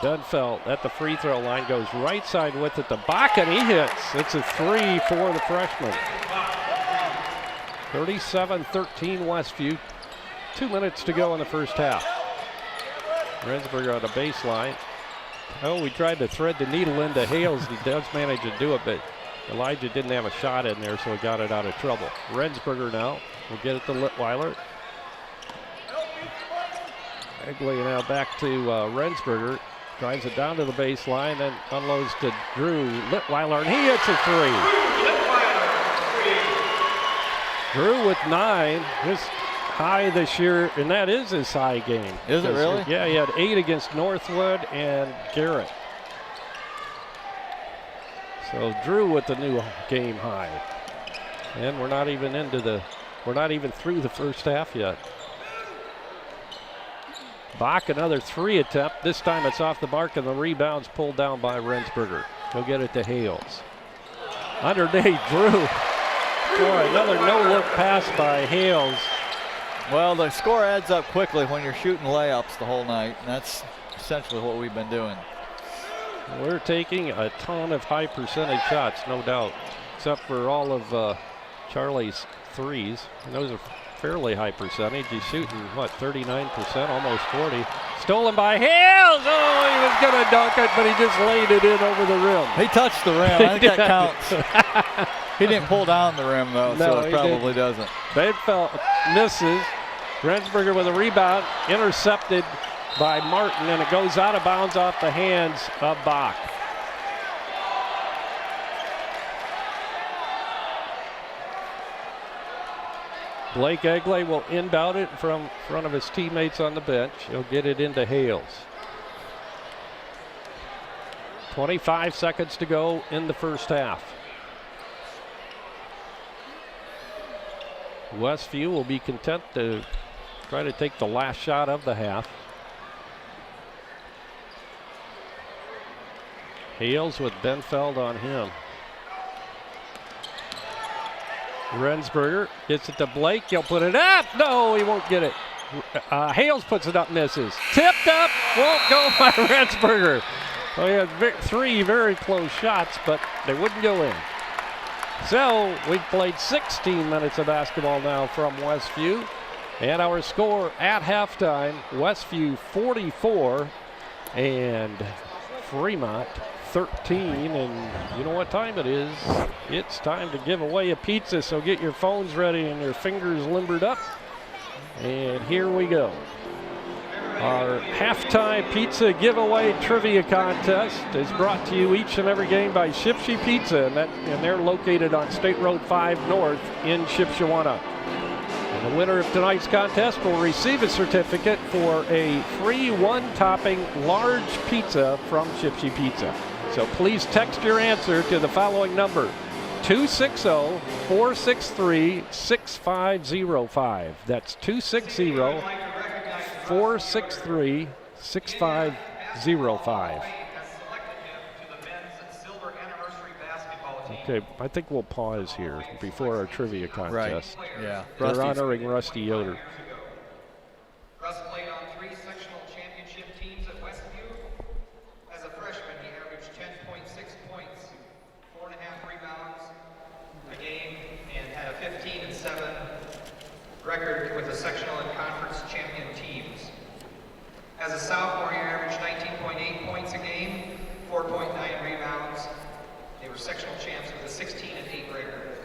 Speaker 3: Dunfeld at the free throw line goes right side with it to Bach, and he hits. It's a 3 for the freshman. 37-13 Westview. 2 minutes to go in the first half. Rensburger on the baseline. Oh, we tried to thread the needle into Hales. He does manage to do it, but Elijah didn't have a shot in there, so he got it out of trouble. Rensburger now will get it to Litweiler. Egley now back to Rensburger. Drives it down to the baseline, then unloads to Drew Litweiler, and he hits a 3. Drew with 9, his high this year, and that is his high game.
Speaker 5: Is it really?
Speaker 3: Yeah, he had 8 against Northwood and Garrett. So Drew with the new game high. And we're not even through the first half yet. Bach, another 3 attempt. This time it's off the mark, and the rebound's pulled down by Rensburger. He'll get it to Hales. Underneath, Drew. Boy, another no-look pass by Hales.
Speaker 5: Well, the score adds up quickly when you're shooting layups the whole night, and that's essentially what we've been doing.
Speaker 3: We're taking a ton of high percentage shots, no doubt, except for all of Charlie's threes. And those are fairly high percentage. He's shooting, 39%, almost 40. Stolen by Hales. Oh, he was going to dunk it, but he just laid it in over the rim.
Speaker 5: He touched the rim. I think that counts. He didn't pull down the rim, though, so it probably doesn't.
Speaker 3: Bedfeld misses. Rensburger with a rebound, intercepted by Martin, and it goes out of bounds off the hands of Bach. Blake Egley will inbound it from front of his teammates on the bench. He'll get it into Hales. 25 seconds to go in the first half. Westview will be content to try to take the last shot of the half. Hales with Benfeld on him. Rensburger gets it to Blake. He'll put it up. No, he won't get it. Hales puts it up, misses. Tipped up, won't go by Rensburger. So he had 3 very close shots, but they wouldn't go in. So we've played 16 minutes of basketball now from Westview. And our score at halftime, Westview 44 and Fremont 13. And you know what time it is? It's time to give away a pizza, so get your phones ready and your fingers limbered up. And here we go. Our halftime pizza giveaway trivia contest is brought to you each and every game by Shipshe Pizza, and they're located on State Road 5 North in Shipshewana. And the winner of tonight's contest will receive a certificate for a free 1-topping large pizza from Shipshe Pizza. So please text your answer to the following number, 260-463-6505. That's 260-463-6505. Okay, I think we'll pause here before our trivia contest.
Speaker 5: Right. Yeah.
Speaker 3: They're honoring Rusty Yoder.
Speaker 7: Russ played on 3 sectional championship teams at Westview. As a freshman, he averaged 10.6 points, 4.5 rebounds a game, and had a 15-7 record with the sectional and conference champion teams. As a sophomore, he averaged 19.8 points a game, 4.9 rebounds. They were sectional champs with a 16-8 record.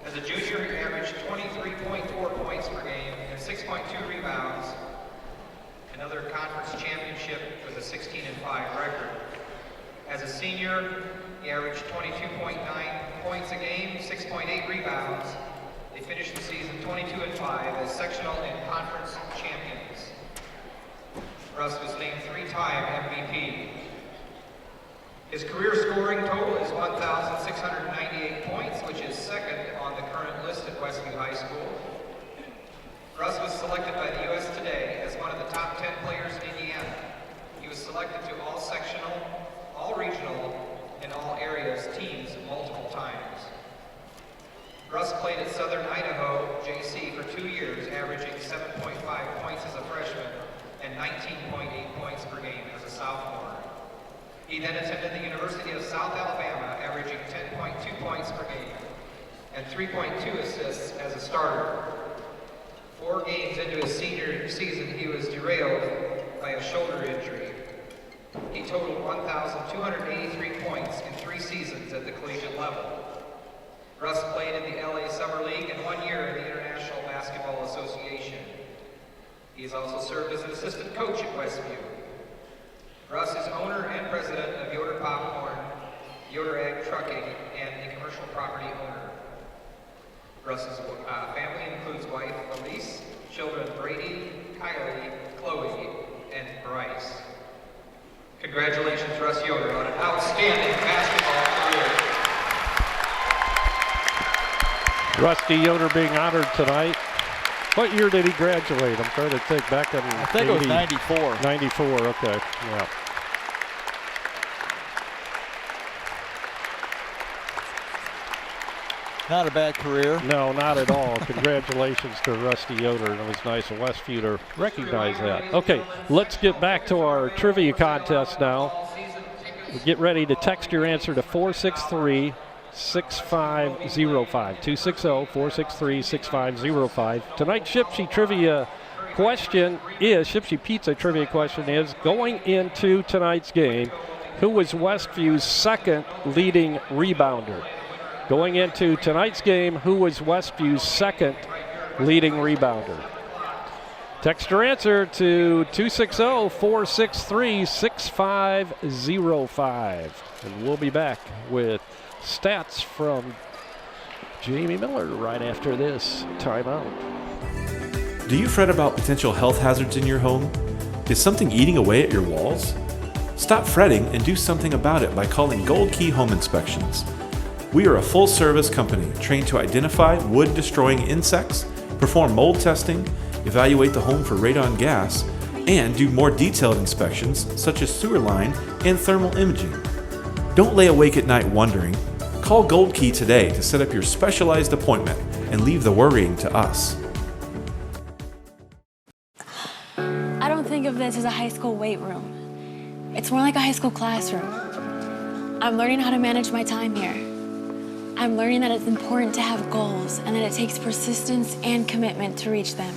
Speaker 7: As a junior, he averaged 23.4 points per game and 6.2 rebounds. Another conference championship with a 16-5 record. As a senior, he averaged 22.9 points a game, 6.8 rebounds. They finished the season 22-5 as sectional and conference champions. Russ was named 3-time MVP. His career scoring total is 1,698 points, which is second on the current list at Westview High School. Russ was selected by the U.S. Today as one of the top 10 players in Indiana. He was selected to all sectional, all regional, and all areas teams multiple times. Russ played at Southern Idaho JC for 2 years, averaging 7.5 points as a freshman and 19.8 points per game as a sophomore. He then attended the University of South Alabama, averaging 10.2 points per game and 3.2 assists as a starter. 4 games into his senior season, he was derailed by a shoulder injury. He totaled 1,283 points in 3 seasons at the collegiate level. Russ played in the LA Summer League and 1 year in the International Basketball Association. He has also served as an assistant coach at Westview. Russ is owner and president of Yoder Popcorn, Yoder Ag Trucking, and a commercial property owner. Russ's family includes wife Elise, children Brady, Kylie, Chloe, and Bryce. Congratulations, Russ Yoder, on an outstanding basketball career.
Speaker 3: Rusty Yoder being honored tonight. What year did he graduate? I'm trying to think back in
Speaker 5: I think 80, it was 94.
Speaker 3: 94, okay, yeah.
Speaker 5: Not a bad career.
Speaker 3: No, not at all. Congratulations to Rusty Yoder. It was nice of Westview to recognize that. Okay, let's get back to our trivia contest now. Get ready to text your answer to 463-6505. 260-463-6505. Tonight's Shipsy trivia question is, Shipsy Pizza trivia question is, going into tonight's game, who was Westview's second leading rebounder? Going into tonight's game, who was Westview's second leading rebounder? Text your answer to 260-463-6505. And we'll be back with stats from Jamie Miller right after this timeout.
Speaker 4: Do you fret about potential health hazards in your home? Is something eating away at your walls? Stop fretting and do something about it by calling Gold Key Home Inspections. We are a full-service company trained to identify wood-destroying insects, perform mold testing, evaluate the home for radon gas, and do more detailed inspections such as sewer line and thermal imaging. Don't lay awake at night wondering. Call Gold Key today to set up your specialized appointment and leave the worrying to us.
Speaker 9: I don't think of this as a high school weight room. It's more like a high school classroom. I'm learning how to manage my time here. I'm learning that it's important to have goals and that it takes persistence and commitment to reach them.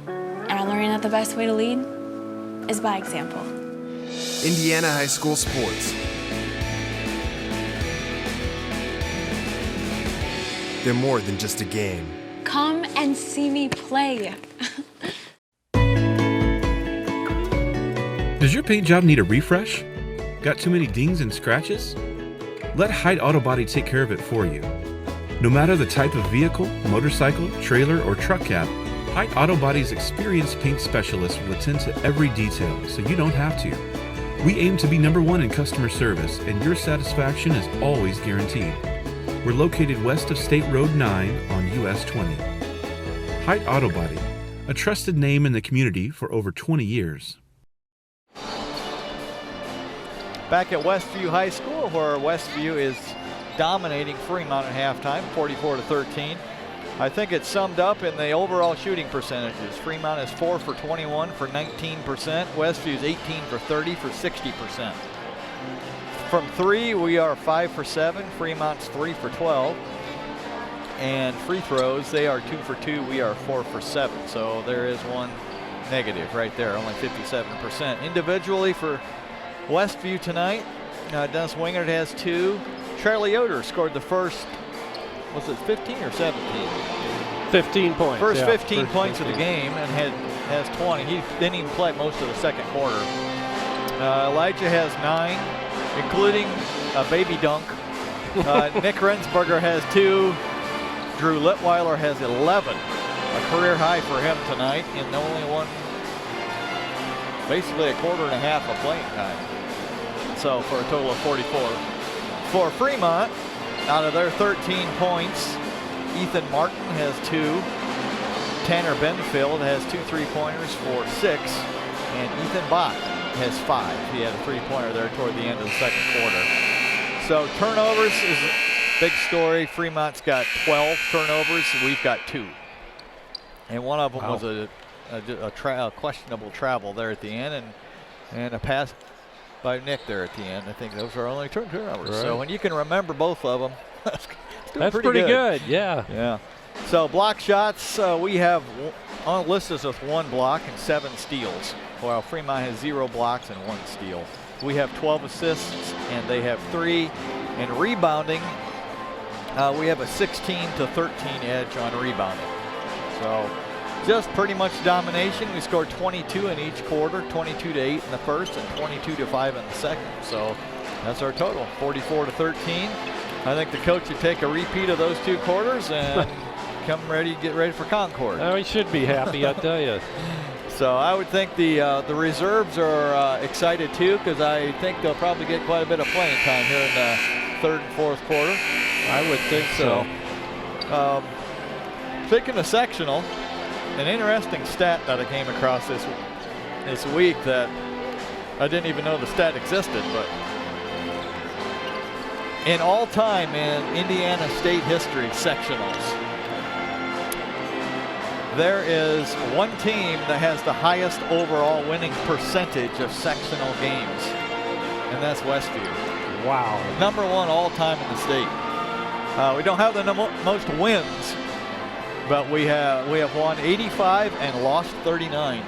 Speaker 9: And I'm learning that the best way to lead is by example.
Speaker 10: Indiana High School Sports. They're more than just a game.
Speaker 9: Come and see me play.
Speaker 4: Does your paint job need a refresh? Got too many dings and scratches? Let Hyde Auto Body take care of it for you. No matter the type of vehicle, motorcycle, trailer, or truck cab, Hyde Auto Body's experienced paint specialists will attend to every detail so you don't have to. We aim to be #1 in customer service, and your satisfaction is always guaranteed. We're located west of State Road 9 on US 20. Height Auto Body, a trusted name in the community for over 20 years.
Speaker 5: Back at Westview High School, where Westview is dominating Fremont at halftime, 44-13. I think it's summed up in the overall shooting percentages. Fremont is 4 for 21 for 19%. Westview is 18 for 30 for 60%. From 3, we are 5 for 7. Fremont's 3 for 12. And free throws, they are 2 for 2. We are 4 for 7. So there is one negative right there, only 57%. Individually for Westview tonight, Dennis Wingard has 2. Charlie Yoder scored the first, was it 15 or 17?
Speaker 3: 15 points.
Speaker 5: First 15 points of the game, and has 20. He didn't even play most of the second quarter. Elijah has 9, including a baby dunk. Nick Rensberger has 2. Drew Litweiler has 11. A career high for him tonight in only basically a quarter and a half of playing time. So for a total of 44. For Fremont, out of their 13 points, Ethan Martin has 2. Tanner Benfield has 2 3-pointers for 6. And Ethan Bach has 5. He had a 3-pointer there toward the end of the second quarter. So turnovers is a big story. Fremont's got 12 turnovers. We've got 2. And one of them was a questionable travel there at the end, and a pass by Nick there at the end. I think those are only 2 turnovers. Right. So when you can remember both of them, that's
Speaker 3: pretty good. Yeah.
Speaker 5: Yeah. So block shots, we have on listed with 1 block and 7 steals, while Fremont has 0 blocks and 1 steal. We have 12 assists and they have 3. And rebounding, we have a 16-13 edge on rebounding. So just pretty much domination. We scored 22 in each quarter, 22-8 in the first and 22-5 in the second. So that's our total, 44-13. I think the coach should take a repeat of those 2 quarters and get ready for Concord.
Speaker 3: Oh, he should be happy, I tell you.
Speaker 5: So I would think the reserves are excited too, because I think they'll probably get quite a bit of playing time here in the 3rd and 4th quarter.
Speaker 3: I would think so.
Speaker 5: Speaking of sectional, an interesting stat that I came across this week that I didn't even know the stat existed, but in all time in Indiana State history sectionals, there is one team that has the highest overall winning percentage of sectional games, and that's Westview.
Speaker 3: Wow.
Speaker 5: #1 all time in the state. We don't have the most wins, but we have won 85 and lost 39.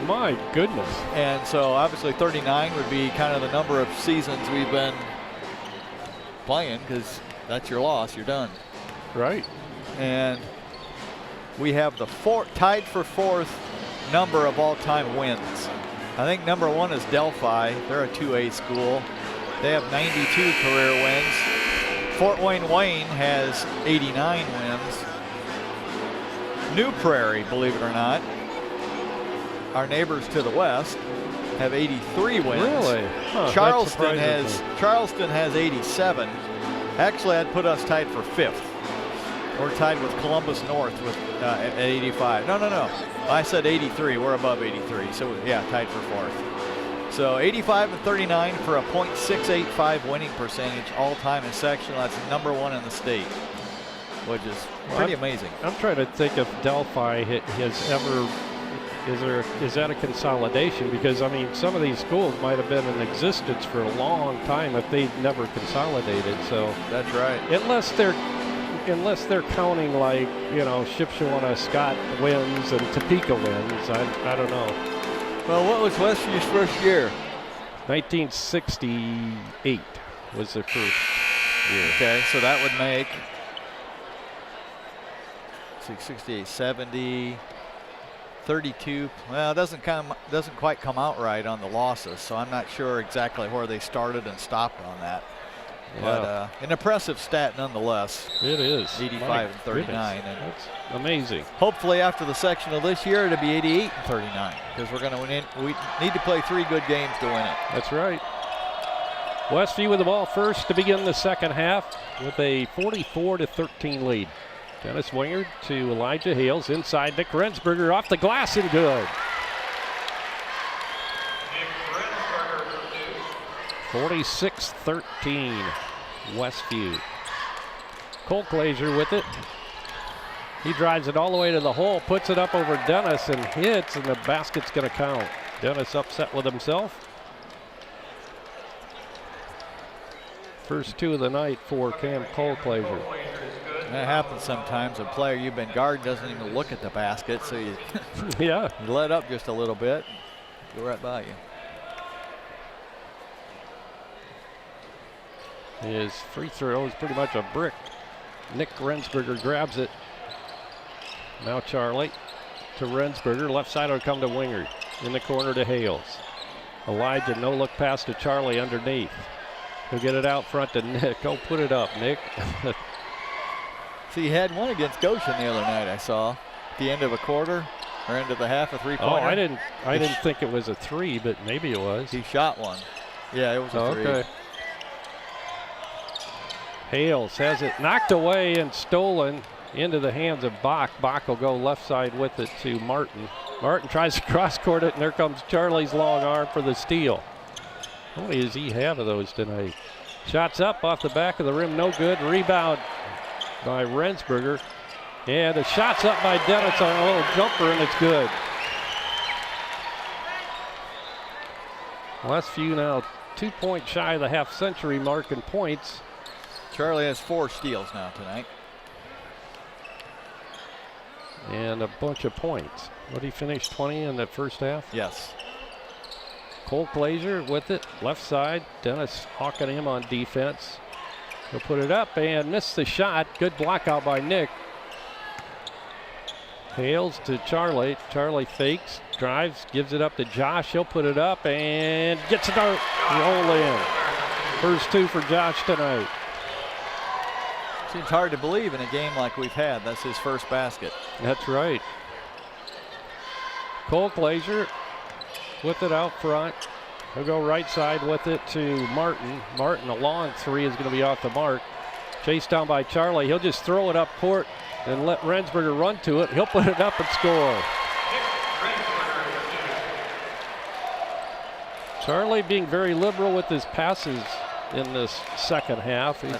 Speaker 3: My goodness.
Speaker 5: And so obviously 39 would be kind of the number of seasons we've been playing, because that's your loss, you're done.
Speaker 3: Right.
Speaker 5: And we have the tied for 4th number of all-time wins. I think #1 is Delphi. They're a 2A school. They have 92 career wins. Fort Wayne has 89 wins. New Prairie, believe it or not, our neighbors to the west, have 83 wins.
Speaker 3: Really? Huh,
Speaker 5: Charleston has 87. Actually, I'd put us tied for 5th. We're tied with Columbus North at 85. No. I said 83. We're above 83. So yeah, tied for 4th. So 85 and 39 for a .685 winning percentage all time in sectional. That's #1 in the state, which is pretty amazing.
Speaker 3: I'm trying to think if Delphi has ever, is that a consolidation? Because I mean, some of these schools might have been in existence for a long time if they never consolidated. So
Speaker 5: that's right.
Speaker 3: Unless they're counting, like, you know, Shipshawana Scott wins and Topeka wins. I don't know.
Speaker 5: Well, what was Westview's first year?
Speaker 3: 1968 was their first year.
Speaker 5: Okay, so that would make 68, 70, 32. Well, it doesn't quite come out right on the losses, so I'm not sure exactly where they started and stopped on that. But an impressive stat nonetheless.
Speaker 3: It is.
Speaker 5: 85 and 39. And
Speaker 3: that's amazing.
Speaker 5: Hopefully after the sectional this year, it'll be 88 and 39 because we need to play 3 good games to win it.
Speaker 3: That's right. Westview with the ball first to begin the second half with a 44-13 lead. Dennis Wingard to Elijah Hales. Inside, Nick Rensberger off the glass and good. 46-13, Westview. Cole Glazer with it. He drives it all the way to the hole, puts it up over Dennis and hits, and the basket's going to count. Dennis upset with himself. First 2 of the night for Cam Cole Glazer.
Speaker 5: That happens sometimes. A player you've been guarding doesn't even look at the basket, so you,
Speaker 3: you
Speaker 5: let up just a little bit, go right by you.
Speaker 3: His free throw is pretty much a brick. Nick Rensberger grabs it. Now Charlie to Rensberger. Left side will come to Wingard. In the corner to Hales. Elijah, no look pass to Charlie underneath. He'll get it out front to Nick. Oh, put it up, Nick.
Speaker 5: See, he had one against Goshen the other night, I saw. At the end of a quarter, or end of the half, a 3-pointer.
Speaker 3: Oh, I didn't think it was a 3, but maybe it was.
Speaker 5: He shot one. Yeah, it was a 3.
Speaker 3: Okay. Hales has it knocked away and stolen into the hands of Bach. Bach will go left side with it to Martin. Martin tries to cross-court it, and there comes Charlie's long arm for the steal. How many does he have of those tonight? Shots up off the back of the rim, no good. Rebound by Rensberger. And the shot's up by Dennis on a little jumper, and it's good. Westview now 2 points shy of the half-century mark in points.
Speaker 5: Charlie has 4 steals now tonight.
Speaker 3: And a bunch of points. What did he finish, 20 in the first half?
Speaker 5: Yes.
Speaker 3: Cole Glazer with it, left side. Dennis hawking him on defense. He'll put it up and miss the shot. Good block out by Nick. Hales to Charlie. Charlie fakes, drives, gives it up to Josh. He'll put it up and gets it to roll in. First 2 for Josh tonight.
Speaker 5: Seems hard to believe in a game like we've had. That's his first basket.
Speaker 3: That's right. Cole Glazer with it out front. He'll go right side with it to Martin. Martin, a long 3 is going to be off the mark. Chased down by Charlie. He'll just throw it up court and let Rensberger run to it. He'll put it up and score. Charlie being very liberal with his passes in this second half. He's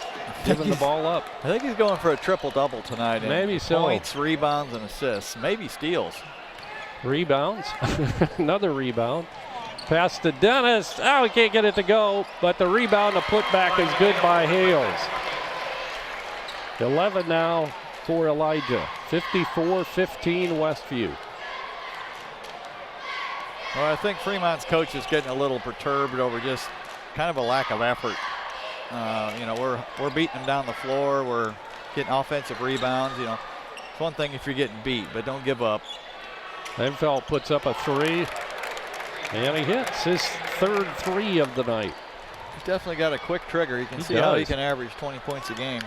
Speaker 3: giving the ball up.
Speaker 5: I think he's going for a triple-double tonight.
Speaker 3: Maybe so.
Speaker 5: Points, rebounds, and assists. Maybe steals.
Speaker 3: Rebounds. Another rebound. Pass to Dennis. Oh, he can't get it to go, but the rebound to put back is good by Hales. 11 now for Elijah. 54-15 Westview.
Speaker 5: Well, I think Fremont's coach is getting a little perturbed over just kind of a lack of effort. You know, we're beating them down the floor. We're getting offensive rebounds. You know, it's one thing if you're getting beat, but don't give up.
Speaker 3: Enfield puts up a 3, and he hits his third 3 of the night.
Speaker 5: He's definitely got a quick trigger. You can see how he can average 20 points a game.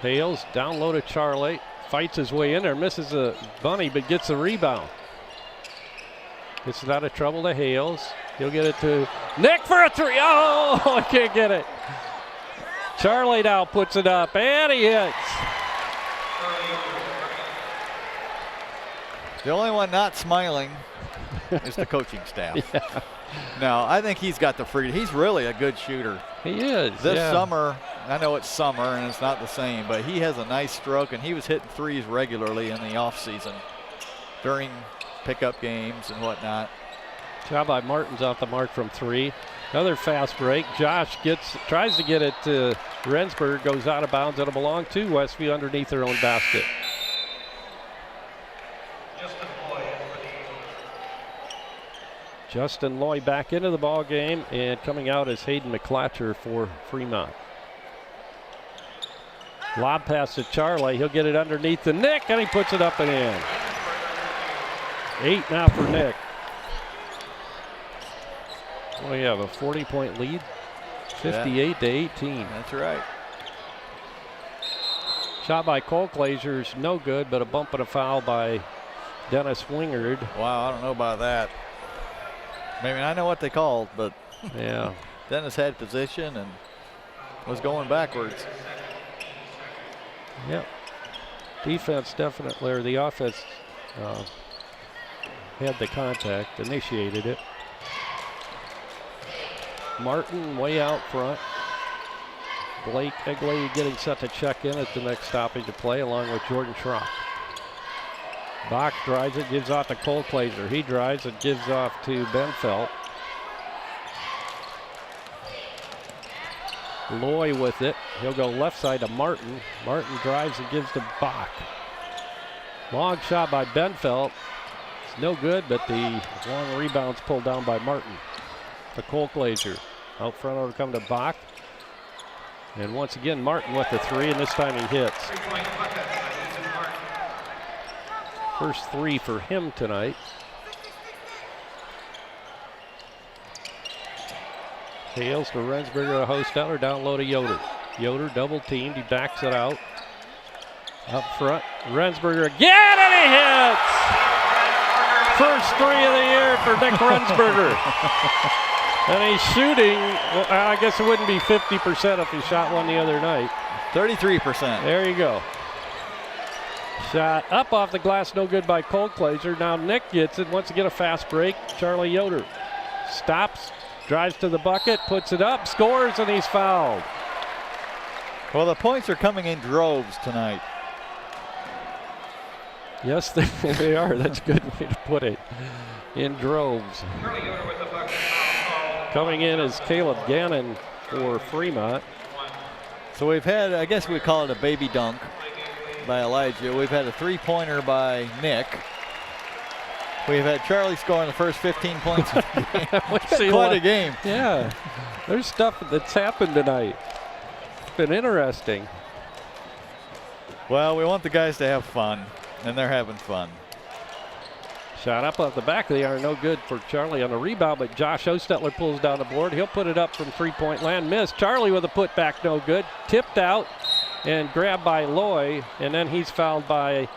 Speaker 3: Hales down low to Charlie. Fights his way in there, misses a bunny, but gets the rebound. Gets it out of trouble to Hales. He'll get it to Nick for a 3. Oh, I can't get it. Charlie now puts it up, and he hits.
Speaker 5: The only one not smiling is the coaching staff.
Speaker 3: Yeah.
Speaker 5: No, I think he's got the freedom. He's really a good shooter.
Speaker 3: He is.
Speaker 5: This summer, I know it's summer and it's not the same, but he has a nice stroke, and he was hitting 3s regularly in the offseason during pickup games and whatnot.
Speaker 3: Job by Martin's off the mark from 3. Another fast break. Josh tries to get it to Rensberg, goes out of bounds. It'll belong to Westview underneath their own basket. Justin Loy back into the ball game, and coming out is Hayden McClatcher for Fremont. Lob pass to Charlie. He'll get it underneath to Nick, and he puts it up and in. 8 now for Nick. Well, you have a 40-point lead, 58-18.
Speaker 5: That's right.
Speaker 3: Shot by Cole Glazer's no good, but a bump and a foul by Dennis Wingard.
Speaker 5: Wow, I don't know about that. Maybe I know what they called, but
Speaker 3: yeah,
Speaker 5: Dennis had position and was going backwards.
Speaker 3: Yep. Defense definitely, or the offense had the contact, initiated it. Martin way out front. Blake Egley getting set to check in at the next stoppage of play, along with Jordan Schrock. Bach drives it, gives off to Cole Glazer. He drives it, gives off to Benfeld. Loy with it. He'll go left side to Martin. Martin drives and gives to Bach. Long shot by Benfeld. It's no good, but the long rebound's pulled down by Martin. To Cole Glazer. Out front it'll come to Bach. And once again, Martin with the three, and this time he hits. First three for him tonight. Hales to Rensberger to Hosteller, down low to Yoder. Yoder double teamed, he backs it out. Up front, Rensberger again, and he hits! First three of the year for Nick Rensberger. And he's shooting, well, I guess it wouldn't be 50% if he shot one the other night.
Speaker 5: 33%.
Speaker 3: There you go. Shot up off the glass, no good by Cole Glazer. Now Nick gets it, wants to get a fast break. Charlie Yoder stops, drives to the bucket, puts it up, scores, and he's fouled.
Speaker 5: Well, the points are coming in droves tonight.
Speaker 3: Yes, they are. That's a good way to put it. In droves. Coming in is Caleb Gannon for Fremont.
Speaker 5: So we've had, I guess we call it a baby dunk by Elijah. We've had a three-pointer by Nick. We've had Charlie scoring the first 15 points. Quite a game.
Speaker 3: Yeah, there's stuff that's happened tonight. It's been interesting.
Speaker 5: Well, we want the guys to have fun, and they're having fun.
Speaker 3: Shot up off the back of the iron, no good for Charlie on the rebound, but Josh Ostetler pulls down the board. He'll put it up from three-point land, missed. Charlie with a putback, no good. Tipped out and grabbed by Loy, and then he's fouled by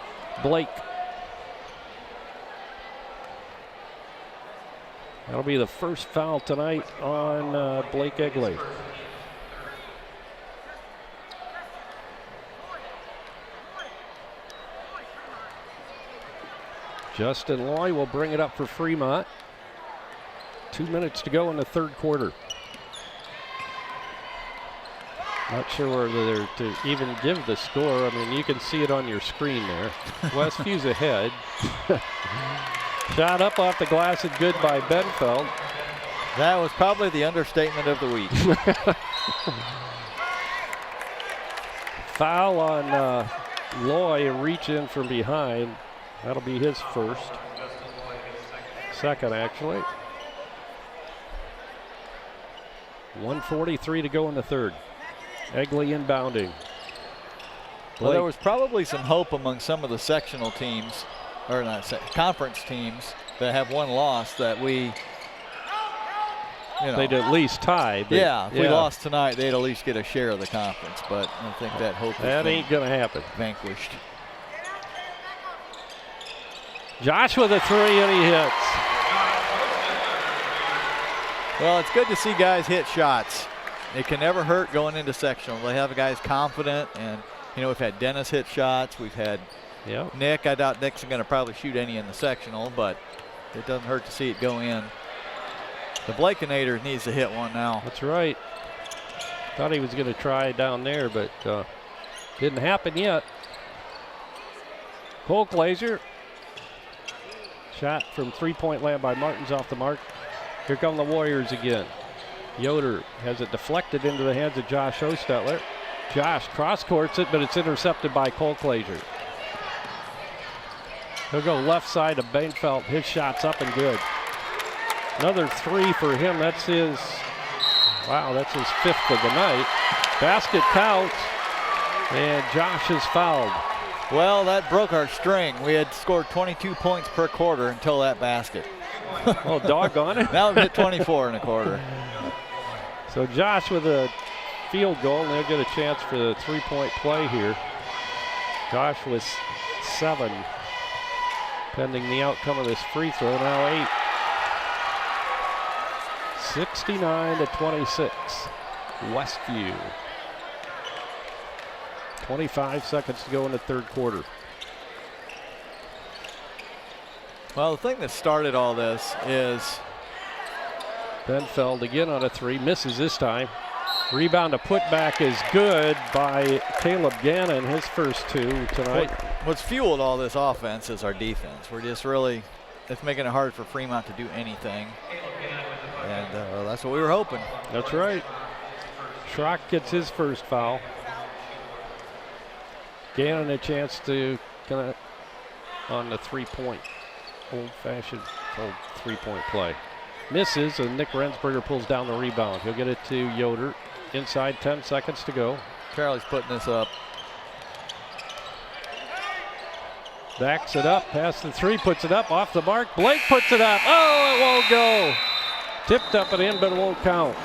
Speaker 3: Blake. That'll be the first foul tonight on Blake Egley. Justin Loy will bring it up for Fremont. 2 minutes to go in the third quarter. Not sure whether they're to even give the score. I mean, you can see it on your screen there. Westview's ahead. Shot up off the glass and good by Benfeld.
Speaker 5: That was probably the understatement of the week.
Speaker 3: Foul on Loy, a reach in from behind. That'll be his first. Second, actually. 1:43 to go in the third. Egley inbounding.
Speaker 5: Well, there was probably some hope among some of the sectional teams, or not conference teams, that have one loss that we,
Speaker 3: they'd at least tie.
Speaker 5: Yeah, if we lost tonight, they'd at least get a share of the conference. But I think that hope
Speaker 3: ain't gonna happen.
Speaker 5: Vanquished.
Speaker 3: Josh with a three, and he hits.
Speaker 5: Well, it's good to see guys hit shots. It can never hurt going into sectional. They have guys confident, and we've had Dennis hit shots. We've had Nick. I doubt Nick's going to probably shoot any in the sectional, but it doesn't hurt to see it go in. The Blakenator needs to hit one now.
Speaker 3: That's right. Thought he was going to try down there, but didn't happen yet. Cole Glazer. Shot from three-point land by Martin's off the mark. Here come the Warriors again. Yoder has it deflected into the hands of Josh Ostetler. Josh cross-courts it, but it's intercepted by Cole Glazer. He'll go left side to Benfeld. His shot's up and good. Another three for him. That's his fifth of the night. Basket counts, and Josh is fouled.
Speaker 5: Well, that broke our string. We had scored 22 points per quarter until that basket.
Speaker 3: Oh, doggone it.
Speaker 5: Now we've hit 24 and a quarter.
Speaker 3: So Josh with a field goal, and they'll get a chance for the three-point play here. Josh with 7, pending the outcome of this free throw. Now 8. 69-26, Westview. 25 seconds to go in the third quarter.
Speaker 5: Well, the thing that started all this is
Speaker 3: Benfeld again on a 3, misses this time. Rebound to put back is good by Caleb Gannon, his first 2 tonight.
Speaker 5: What's fueled all this offense is our defense. We're just really, it's making it hard for Fremont to do anything. And that's what we were hoping.
Speaker 3: That's right. Schrock gets his first foul. Gannon a chance to kind of on the three-point, old-fashioned old three-point play. Misses, and Nick Rensberger pulls down the rebound. He'll get it to Yoder. Inside, 10 seconds to go.
Speaker 5: Charlie's putting this up.
Speaker 3: Backs it up, past the 3, puts it up, off the mark. Blake puts it up. Oh, it won't go. Tipped up and in, but it won't count.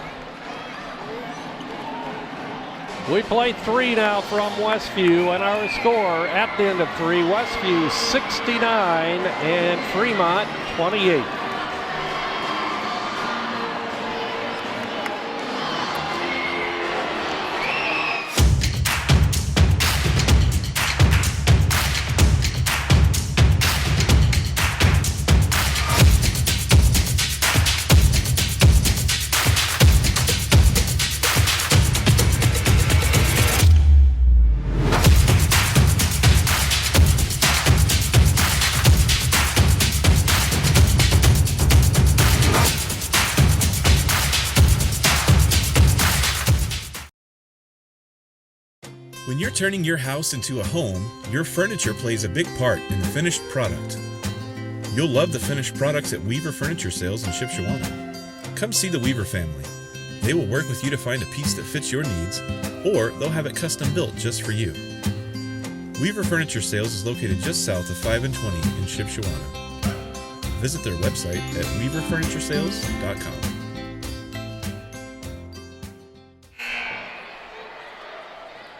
Speaker 3: We play 3 now from Westview, and our score at the end of 3, Westview 69 and Fremont 28.
Speaker 4: When you're turning your house into a home, your furniture plays a big part in the finished product. You'll love the finished products at Weaver Furniture Sales in Shipshewana. Come see the Weaver family. They will work with you to find a piece that fits your needs, or they'll have it custom built just for you. Weaver Furniture Sales is located just south of 5 and 20 in Shipshewana. Visit their website at weaverfurnituresales.com.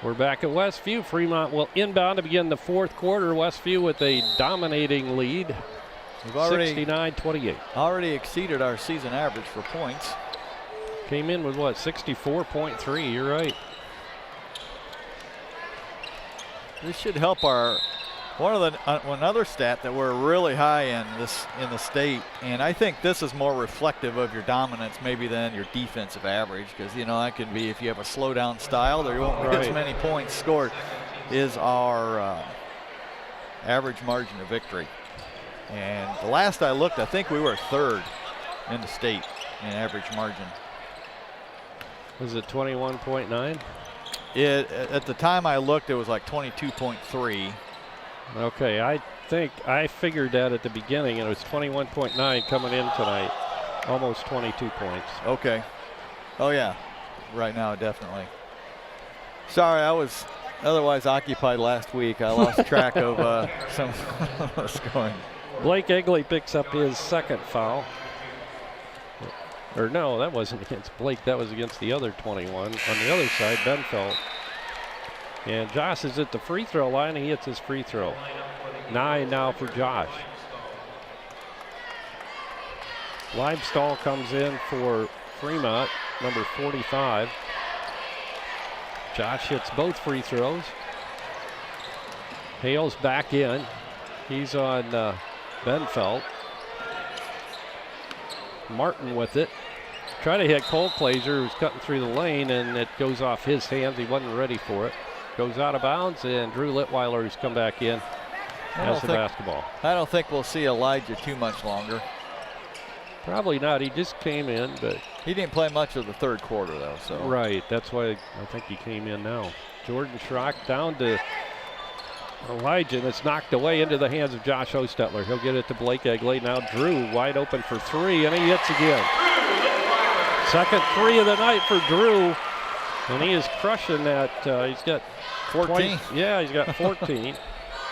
Speaker 3: We're back at Westview. Fremont will inbound to begin the fourth quarter. Westview with a dominating lead, 69-28.
Speaker 5: Already exceeded our season average for points.
Speaker 3: Came in with what, 64.3, you're right.
Speaker 5: This should help our, another stat that we're really high in the state, and I think this is more reflective of your dominance maybe than your defensive average, because you know that could be if you have a slow down style, there won't be as many points scored. Is our average margin of victory, and the last I looked, I think we were 3rd in the state in average margin.
Speaker 3: Was it 21.9?
Speaker 5: At the time I looked, it was like 22.3.
Speaker 3: Okay, I think I figured that at the beginning, and it was 21.9 coming in tonight. Almost 22 points.
Speaker 5: Okay. Oh, yeah. Right now, definitely. Sorry, I was otherwise occupied last week. I lost track of some scoring.
Speaker 3: Blake Egley picks up his second foul. Or no, that wasn't against Blake. That was against the other 21. On the other side, Benfeld. And Josh is at the free throw line, and he hits his free throw. 9 now for Josh. Limestall comes in for Fremont, number 45. Josh hits both free throws. Hale's back in. He's on Benfeld. Martin with it. Try to hit Cole Plazer, who's cutting through the lane, and it goes off his hands. He wasn't ready for it. Goes out of bounds, and Drew Litweiler has come back in as the basketball.
Speaker 5: I don't think we'll see Elijah too much longer.
Speaker 3: Probably not. He just came in, but
Speaker 5: he didn't play much of the third quarter, though. So
Speaker 3: right, that's why I think he came in now. Jordan Schrock down to Elijah, and it's knocked away into the hands of Josh Hostetler. He'll get it to Blake Egley. Now Drew wide open for 3, and he hits again. Second 3 of the night for Drew, and he is crushing that. He's got
Speaker 5: 14.
Speaker 3: Yeah, he's got 14.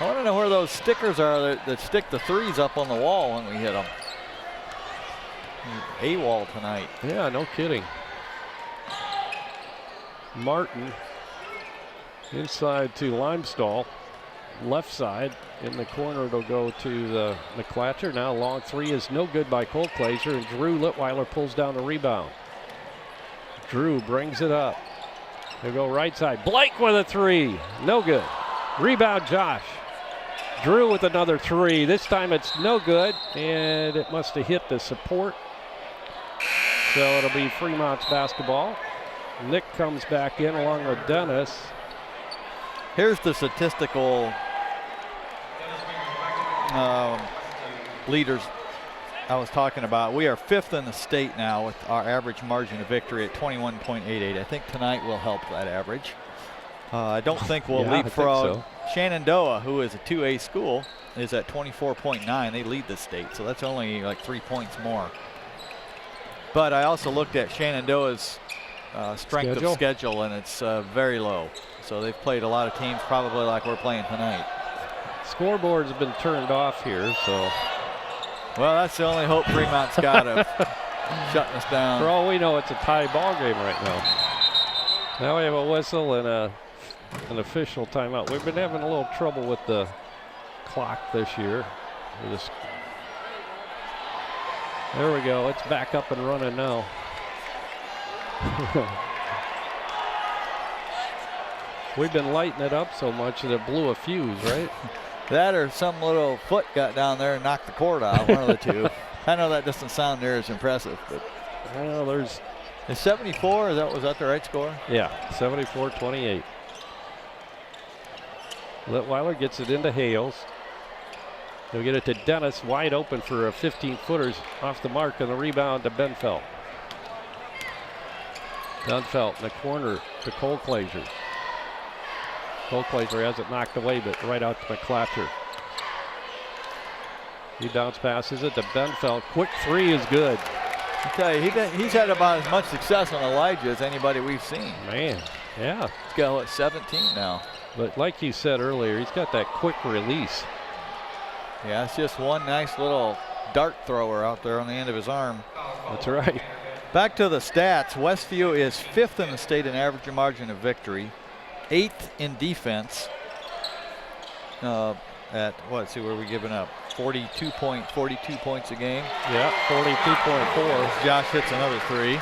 Speaker 5: I want to know where those stickers are that stick the 3s up on the wall when we hit them. AWOL tonight.
Speaker 3: Yeah, no kidding. Martin inside to Limestall. Left side. In the corner, it'll go to the McClatcher. Now long three is no good by Colclaser, and Drew Litweiler pulls down the rebound. Drew brings it up. He'll go right side. Blake with a three. No good. Rebound Josh. Drew with another three. This time it's no good, and it must have hit the support. So it'll be Fremont's basketball. Nick comes back in along with Dennis.
Speaker 5: Here's the statistical leaders I was talking about. We are 5th in the state now with our average margin of victory at 21.88. I think tonight will help that average. I don't think we'll leapfrog. So. Shenandoah, who is a 2A school, is at 24.9. They lead the state, so that's only like 3 points more. But I also looked at Shenandoah's strength of schedule, and it's very low. So they've played a lot of teams probably like we're playing tonight.
Speaker 3: Scoreboards have been turned off here, so.
Speaker 5: Well, that's the only hope Fremont's got of shutting us down.
Speaker 3: For all we know, it's a tie ball game right now. Now we have a whistle and an official timeout. We've been having a little trouble with the clock this year. There we go. It's back up and running now. We've been lighting it up so much that it blew a fuse, right?
Speaker 5: That or some little foot got down there and knocked the cord out, one of the two. I know that doesn't sound near as impressive, but.
Speaker 3: Well, there's.
Speaker 5: Is 74, was that the right score?
Speaker 3: Yeah, 74-28. Litweiler gets it into Hales. He'll get it to Dennis, wide open for a 15-footer off the mark, and the rebound to Benfeld. Benfeld in the corner to Colclaser. Colclaser has it knocked away, but right out to McClatcher. He bounce passes it to Benfeld. Quick three is good.
Speaker 5: I tell you, he's had about as much success on Elijah as anybody we've seen.
Speaker 3: Man, yeah.
Speaker 5: He's got, what, 17 now.
Speaker 3: But like you said earlier, he's got that quick release.
Speaker 5: Yeah, it's just one nice little dart thrower out there on the end of his arm.
Speaker 3: That's right.
Speaker 5: Back to the stats. Westview is 5th in the state in average margin of victory, 8th in defense. At what? See, where are we giving up? 42 points a game.
Speaker 3: Yeah, 42.4.
Speaker 5: Josh hits another three.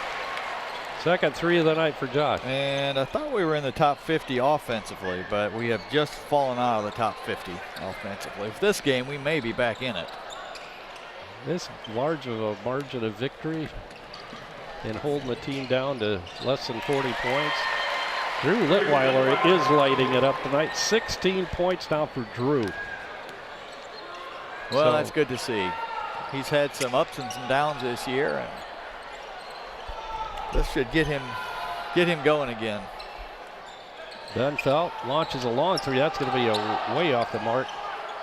Speaker 3: Second three of the night for Josh.
Speaker 5: And I thought we were in the top 50 offensively, but we have just fallen out of the top 50 offensively. For this game, we may be back in it.
Speaker 3: This large of a margin of victory and holding the team down to less than 40 points. Drew Litweiler is lighting it up tonight. 16 points now for Drew.
Speaker 5: Well, that's good to see. He's had some ups and some downs this year, and this should get him going again.
Speaker 3: Benfeld launches a long three. That's going to be way off the mark.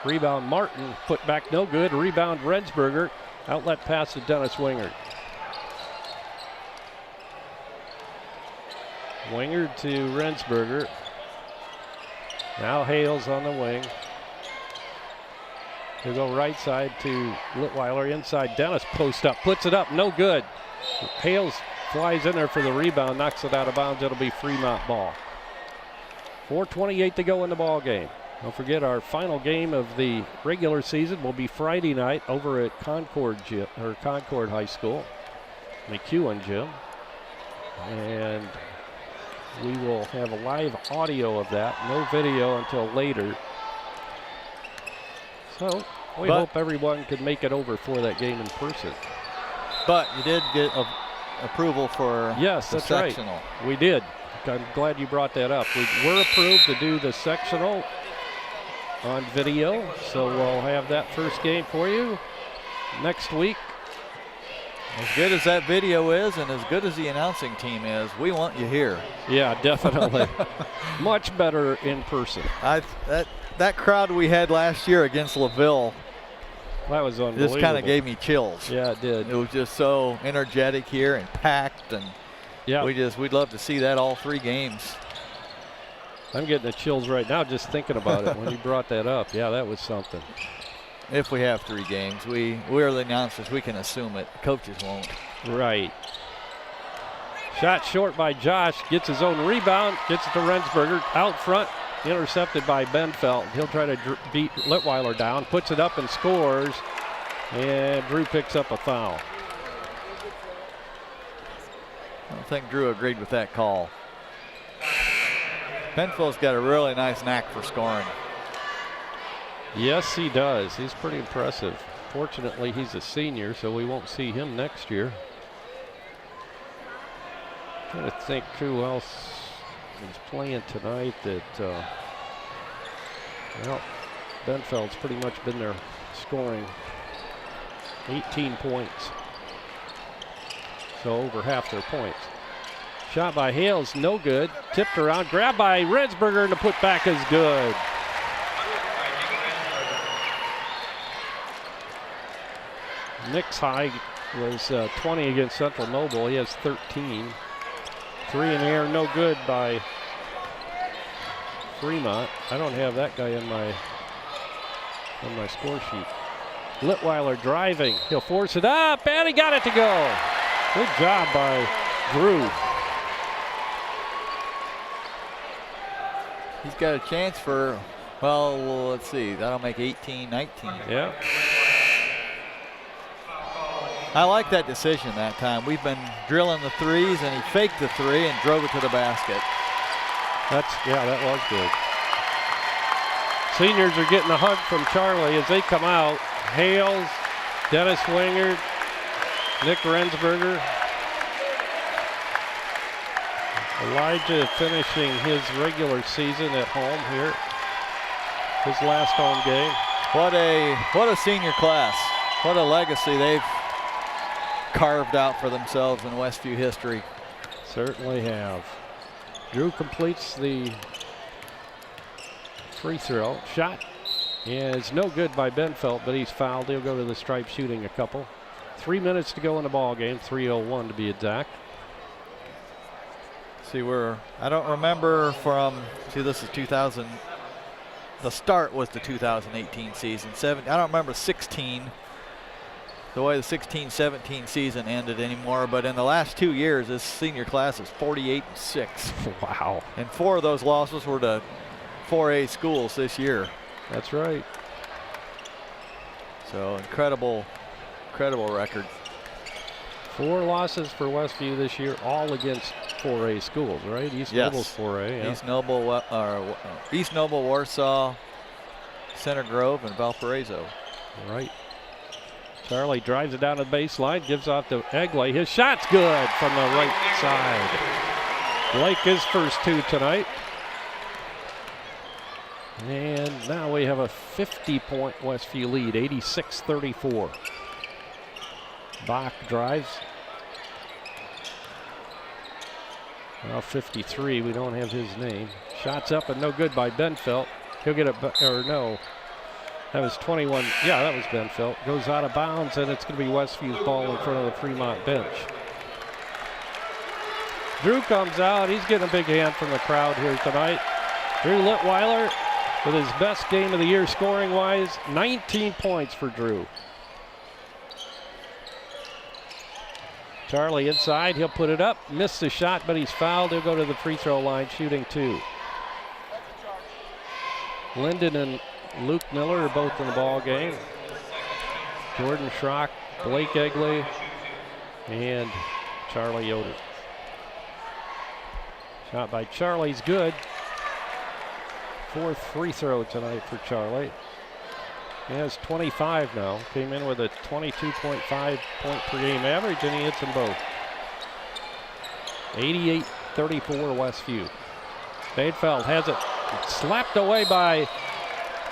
Speaker 3: Rebound Martin, put back no good. Rebound Rensberger. Outlet pass to Dennis Wingard. Wingard to Rensberger. Now Hales on the wing. He'll go right side to Litweiler. Inside Dennis, post up, puts it up, no good. Hales flies in there for the rebound, knocks it out of bounds. It'll be Fremont ball. 4:28 to go in the ball game. Don't forget, our final game of the regular season will be Friday night over at Concord High School, McEwen Gym, and we will have a live audio of that. No video until later. So we hope everyone can make it over for that game in person.
Speaker 5: But you did get approval for the sectional.
Speaker 3: Right. We did. I'm glad you brought that up. We were approved to do the sectional on video, so we'll have that first game for you next week.
Speaker 5: As good as that video is and as good as the announcing team is, we want you here.
Speaker 3: Yeah, definitely. Much better in person.
Speaker 5: That crowd we had last year against LaVille,
Speaker 3: that was unbelievable.
Speaker 5: Just kind of gave me chills.
Speaker 3: Yeah, it did.
Speaker 5: It was just so energetic here and packed, and we'd love to see that all 3 games.
Speaker 3: I'm getting the chills right now just thinking about it when you brought that up. Yeah, that was something.
Speaker 5: if we have 3 games. We're the announcers. We can assume it. Coaches won't.
Speaker 3: Right. Shot short by Josh. Gets his own rebound. Gets it to Rensberger. Out front. Intercepted by Benfeld. He'll try to beat Litweiler down. Puts it up and scores. And Drew picks up a foul.
Speaker 5: I don't think Drew agreed with that call. Benfeld's got a really nice knack for scoring.
Speaker 3: Yes, he does. He's pretty impressive. Fortunately, he's a senior, so we won't see him next year. Trying to think who else is playing tonight that, well, Benfeld's pretty much been there scoring 18 points. So over half their points. Shot by Hales, no good. Tipped around, grabbed by Rensberger, and the putback is good. Nick's high was 20 against Central Noble. He has 13. 3 in the air, no good by Fremont. I don't have that guy on my score sheet. Litweiler driving. He'll force it up, and he got it to go. Good job by Drew.
Speaker 5: He's got a chance for, well, let's see. That'll make 18, 19.
Speaker 3: Yeah.
Speaker 5: I like that decision that time. We've been drilling the threes, and he faked the 3 and drove it to the basket.
Speaker 3: That was good. Seniors are getting a hug from Charlie as they come out. Hales, Dennis Wingard, Nick Rensberger. Elijah finishing his regular season at home here. His last home game.
Speaker 5: What a senior class. What a legacy they've carved out for themselves in Westview history.
Speaker 3: Certainly have. Drew completes the free throw. Shot is no good by Benfeld, but he's fouled. He'll go to the stripe shooting a couple. 3 minutes to go in the ball game, 3:01 to be exact.
Speaker 5: See, I don't remember this is 2000. The start was the 2018 season. I don't remember 16, the way the 16-17 season ended anymore, but in the last 2 years, this senior class is 48-6.
Speaker 3: Wow.
Speaker 5: And 4 of those losses were to 4A schools this year.
Speaker 3: That's right.
Speaker 5: So incredible record.
Speaker 3: 4 losses for Westview this year, all against 4A schools, right? East Noble's 4A. Yeah.
Speaker 5: East Noble, Warsaw, Center Grove, and Valparaiso.
Speaker 3: Right. Charlie drives it down the baseline, gives off to Egley. His shot's good from the right side. Blake his first 2 tonight. And now we have a 50-point Westview lead, 86-34. Bach drives. Now 53, we don't have his name. Shots up and no good by Benfeld. He'll get it, or no. That was 21, yeah, that was Benfeld. Goes out of bounds, and it's going to be Westview's ball in front of the Fremont bench. Drew comes out. He's getting a big hand from the crowd here tonight. Drew Litweiler with his best game of the year scoring-wise, 19 points for Drew. Charlie inside, he'll put it up, missed the shot, but he's fouled. He'll go to the free throw line, shooting 2. Linden and Luke Miller are both in the ball game. Jordan Schrock, Blake Egley, and Charlie Yoder. Shot by Charlie's good. 4th free throw tonight for Charlie. He has 25 now. Came in with a 22.5 point per game average, and he hits them both. 88-34 Westview. Bedfeld has it slapped away by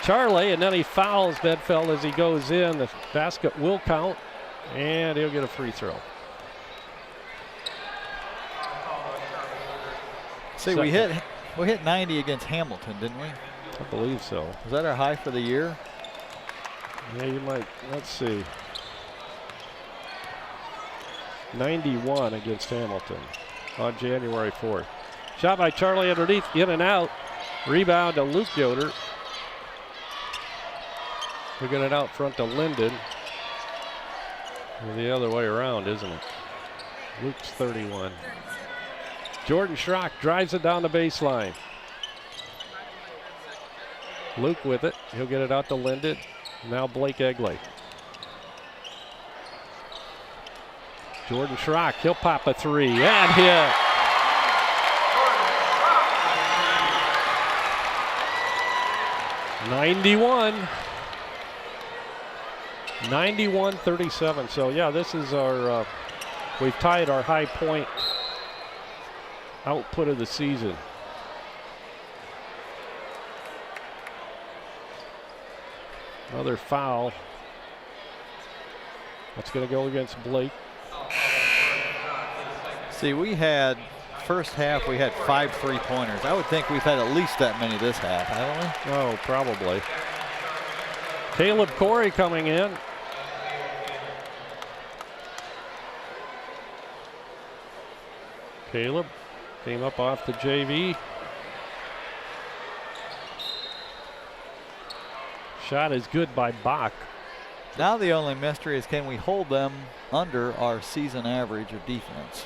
Speaker 3: Charlie, and then he fouls Bedfeld as he goes in. The basket will count, and he'll get a free throw.
Speaker 5: See, we hit 90 against Hamilton, didn't we?
Speaker 3: I believe so.
Speaker 5: Was that our high for the year?
Speaker 3: Yeah, you might. Let's see. 91 against Hamilton on January 4th. Shot by Charlie underneath, in and out. Rebound to Luke Yoder. We're getting it out front to Linden. The other way around, isn't it? Luke's 31. Jordan Schrock drives it down the baseline. Luke with it. He'll get it out to Linden. Now Blake Egley. Jordan Schrock, he'll pop a three and hit. $91-37. So yeah, this is our, we've tied our high point output of the season. Another foul. That's going to go against Blake.
Speaker 5: See, we had, first half, we had 5 3-pointers. I would think we've had at least that many this half, haven't we?
Speaker 3: Oh, probably. Caleb Corey coming in. Caleb came up off the JV. Shot is good by Bach.
Speaker 5: Now the only mystery is, can we hold them under our season average of defense?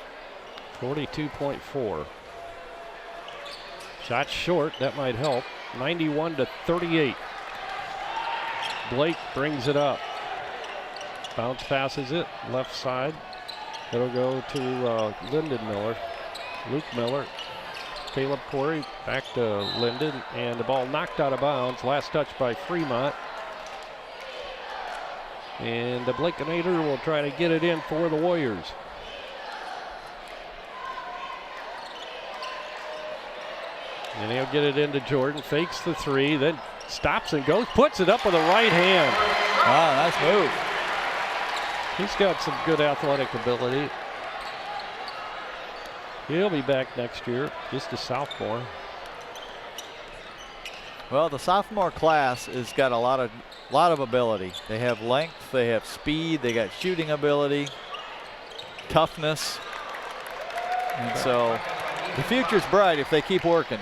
Speaker 3: 42.4. Shot short, that might help. 91-38. Blake brings it up. Bounce passes it, left side. It'll go to Linden Miller. Luke Miller. Caleb Corey back to Linden, and the ball knocked out of bounds. Last touch by Fremont. And the Blakenator will try to get it in for the Warriors. And he'll get it into Jordan, fakes the three, then stops and goes, puts it up with the right hand.
Speaker 5: Wow, nice move.
Speaker 3: He's got some good athletic ability. He'll be back next year, just a sophomore.
Speaker 5: Well, the sophomore class has got a lot of ability. They have length, they have speed, they got shooting ability, toughness. And so the future's bright if they keep working.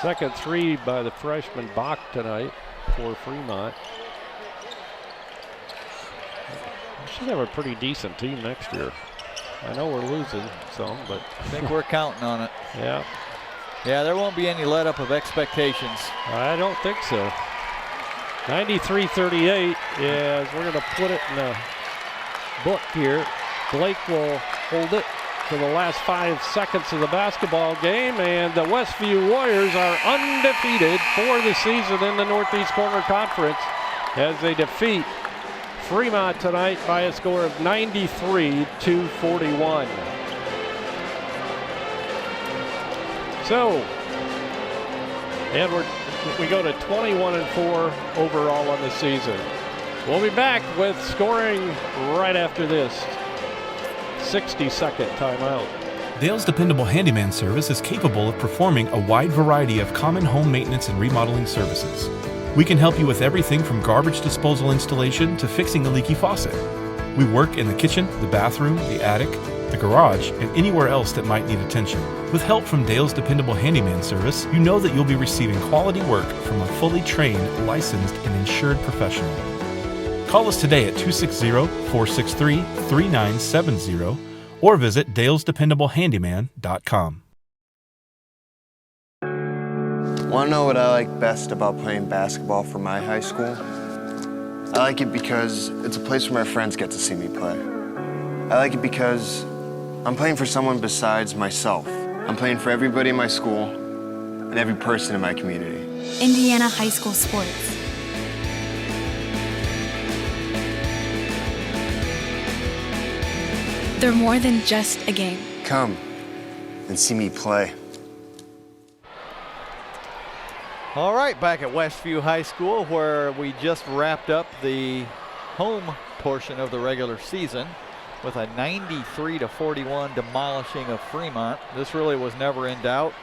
Speaker 3: Second three by the freshman Bach tonight for Fremont. We should have a pretty decent team next year. I know we're losing some, but
Speaker 5: I think we're counting on it.
Speaker 3: Yeah.
Speaker 5: Yeah, there won't be any let up of expectations.
Speaker 3: I don't think so. 93-38 is, we're going to put it in the book here. Blake will hold it for the last 5 seconds of the basketball game, and the Westview Warriors are undefeated for the season in the Northeast Corner Conference as they defeat Fremont tonight by a score of 93-41. So, and we go to 21-4 overall on the season. We'll be back with scoring right after this 60-second timeout.
Speaker 4: Dale's Dependable Handyman Service is capable of performing a wide variety of common home maintenance and remodeling services. We can help you with everything from garbage disposal installation to fixing a leaky faucet. We work in the kitchen, the bathroom, the attic, the garage, and anywhere else that might need attention. With help from Dale's Dependable Handyman Service, you know that you'll be receiving quality work from a fully trained, licensed, and insured professional. Call us today at 260-463-3970 or visit dalesdependablehandyman.com.
Speaker 8: Want to know what I like best about playing basketball for my high school? I like it because it's a place where my friends get to see me play. I like it because I'm playing for someone besides myself. I'm playing for everybody in my school and every person in my community.
Speaker 9: Indiana high school sports. They're more than just a game.
Speaker 8: Come and see me play.
Speaker 5: All right, back at Westview High School, where we just wrapped up the home portion of the regular season with a 93-41 demolishing of Fremont. This really was never in doubt.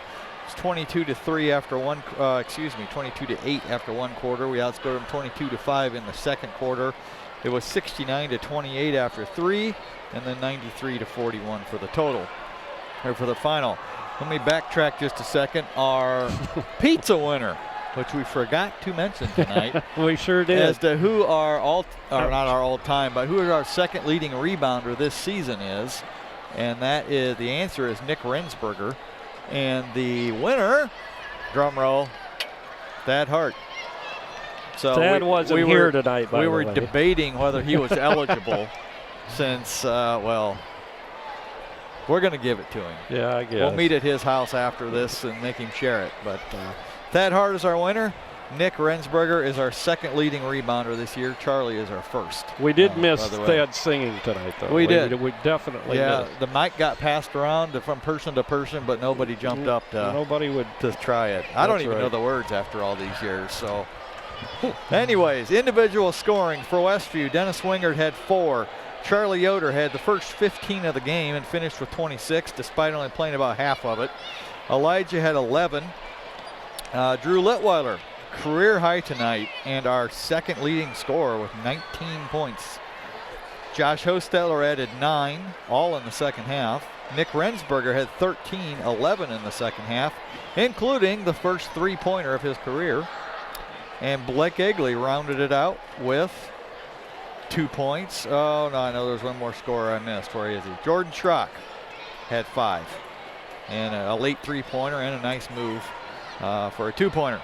Speaker 5: It's 22-3 after 22-8 after one quarter. We outscored them 22-5 in the second quarter. It was 69-28 after 3, and then 93-41 for the total, or for the final. Let me backtrack just a second. Our pizza winner which we forgot to mention tonight.
Speaker 3: We sure did.
Speaker 5: As to who not our all-time, but who our second leading rebounder this season is. And that is, the answer is Nick Rensberger. And the winner, drum roll, Thad Hart. So
Speaker 3: Thad wasn't here tonight, by the way.
Speaker 5: We were debating whether he was eligible since, well, we're going to give it to him.
Speaker 3: Yeah, I guess.
Speaker 5: We'll meet at his house after this and make him share it. But Thad Hart is our winner. Nick Rensberger is our second leading rebounder this year. Charlie is our first.
Speaker 3: We did miss Thad singing tonight, though.
Speaker 5: We did.
Speaker 3: We definitely
Speaker 5: did.
Speaker 3: Missed.
Speaker 5: The mic got passed around from person to person, but nobody jumped up to try it. I don't even know the words after all these years. So, anyways, individual scoring for Westview. Dennis Wingard had 4. Charlie Yoder had the first 15 of the game and finished with 26, despite only playing about half of it. Elijah had 11. Drew Litweiler, career high tonight, and our second leading scorer with 19 points. Josh Hostetler added 9, all in the second half. Nick Rensberger had 13, 11 in the second half, including the first 3-pointer of his career. And Blake Egley rounded it out with 2 points. Oh, no, I know there's one more scorer I missed. Where is he? Jordan Schrock had 5. And a late 3-pointer and a nice move for a 2-pointer.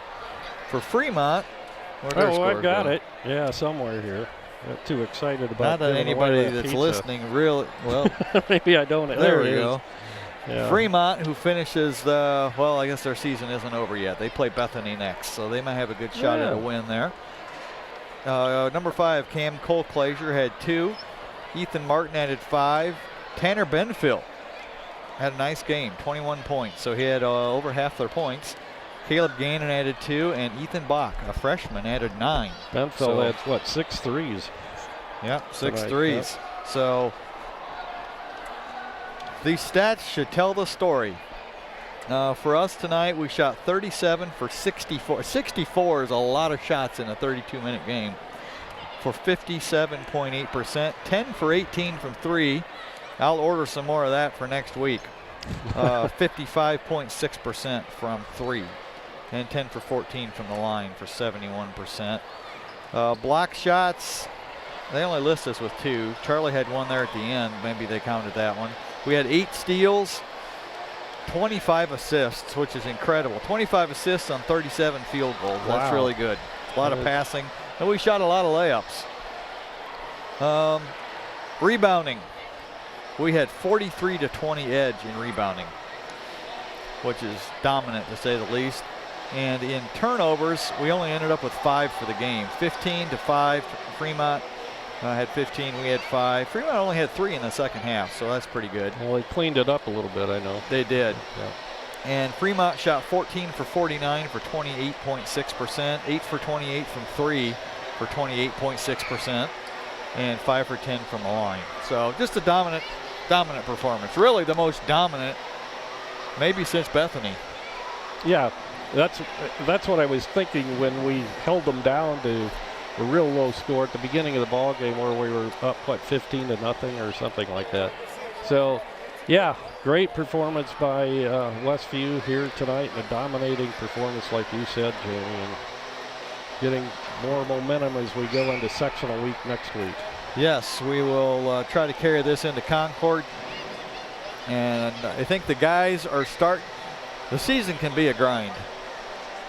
Speaker 5: For Fremont,
Speaker 3: I got it. Yeah, somewhere here. Got too excited about.
Speaker 5: Not that anybody that's listening really well.
Speaker 3: Maybe I don't.
Speaker 5: There we go.
Speaker 3: Yeah.
Speaker 5: Fremont, who finishes well, I guess their season isn't over yet. They play Bethany next, so they might have a good shot at a win there. Number 5, Cam Cole-Clazier had 2. Ethan Martin added 5. Tanner Benfield had a nice game, 21 points. So he had over half their points. Caleb Gannon added 2, and Ethan Bach, a freshman, added 9.
Speaker 3: Benfield had, what, 6 threes?
Speaker 5: Yep, 6 threes. Yep. So these stats should tell the story. For us tonight, we shot 37 for 64. 64 is a lot of shots in a 32-minute game for 57.8%. 10 for 18 from 3. I'll order some more of that for next week. 55.6% from 3. And 10 for 14 from the line for 71%. Block shots, they only list us with 2. Charlie had 1 there at the end. Maybe they counted that one. We had 8 steals, 25 assists, which is incredible. 25 assists on 37 field goals. Wow. That's really good. A lot of passing. And we shot a lot of layups. Rebounding. We had 43-20 edge in rebounding, which is dominant to say the least. And in turnovers, we only ended up with 5 for the game. 15-5. Fremont had 15. We had 5. Fremont only had 3 in the second half, so that's pretty good.
Speaker 3: Well, they cleaned it up a little bit, I know.
Speaker 5: They did.
Speaker 3: Yeah.
Speaker 5: And Fremont shot 14 for 49 for 28.6%. 8 for 28 from 3 for 28.6%. And 5 for 10 from the line. So just a dominant performance. Really the most dominant maybe since Bethany.
Speaker 3: Yeah, that's what I was thinking when we held them down to a real low score at the beginning of the ball game where we were up, 15-0 or something like that. So, yeah, great performance by Westview here tonight, and a dominating performance, like you said, Jamie, and getting more momentum as we go into sectional week next week.
Speaker 5: Yes, we will try to carry this into Concord, and I think the guys are the season can be a grind.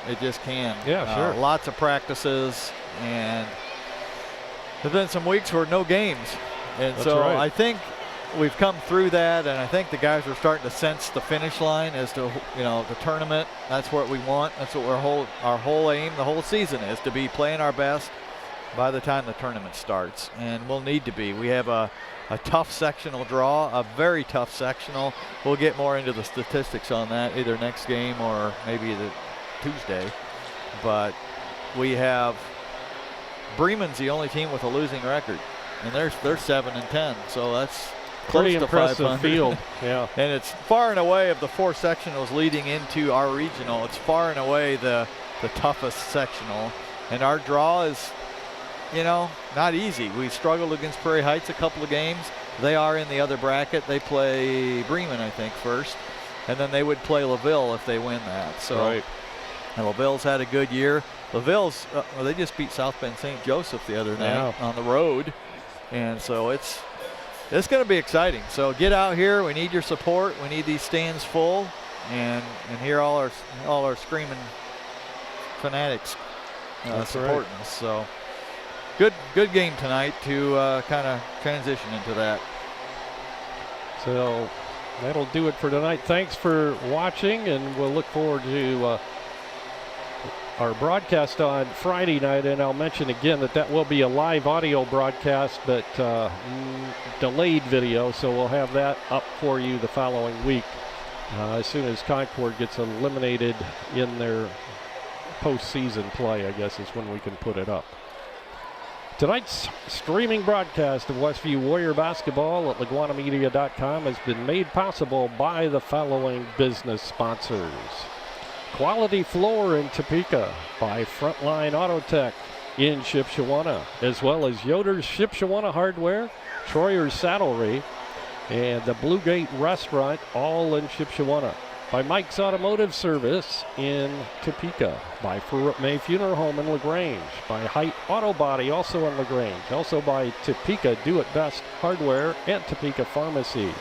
Speaker 5: It just can.
Speaker 3: Yeah, sure.
Speaker 5: Lots of practices, and there's been some weeks where no games. And
Speaker 3: That's
Speaker 5: so
Speaker 3: right.
Speaker 5: I think we've come through that, and I think the guys are starting to sense the finish line as to, the tournament. That's what we want. That's what our whole aim, the whole season is to be playing our best by the time the tournament starts. And we'll need to be. We have a tough sectional draw, a very tough sectional. We'll get more into the statistics on that either next game or maybe the Tuesday. But we have Bremen's the only team with a losing record, and they're 7-10, so that's
Speaker 3: pretty
Speaker 5: close to
Speaker 3: impressive
Speaker 5: 500.
Speaker 3: field. Yeah,
Speaker 5: and it's far and away of the 4 sectionals leading into our regional. It's far and away the toughest sectional, and our draw is, not easy. We struggled against Prairie Heights a couple of games. They are in the other bracket. They play Bremen, I think, first, and then they would play LaVille if they win that. So.
Speaker 3: Right.
Speaker 5: And LaVille's had a good year. LaVille's, they just beat South Bend St. Joseph the other night on the road. And so it's going to be exciting. So get out here. We need your support. We need these stands full and hear all our screaming fanatics supporting us. So good game tonight to kind of transition into that.
Speaker 3: So that'll do it for tonight. Thanks for watching, and we'll look forward to our broadcast on Friday night. And I'll mention again that will be a live audio broadcast, but delayed video, so we'll have that up for you the following week as soon as Concord gets eliminated in their postseason play, I guess is when we can put it up. Tonight's streaming broadcast of Westview Warrior basketball at LaguanaMedia.com has been made possible by the following business sponsors. Quality Floor in Topeka by Frontline Auto Tech in Shipshewana, as well as Yoder's Shipshewana Hardware, Troyer's Saddlery, and the Blue Gate Restaurant, all in Shipshewana. By Mike's Automotive Service in Topeka. By May Funeral Home in LaGrange. By Height Auto Body, also in LaGrange. Also by Topeka Do It Best Hardware and Topeka Pharmacy.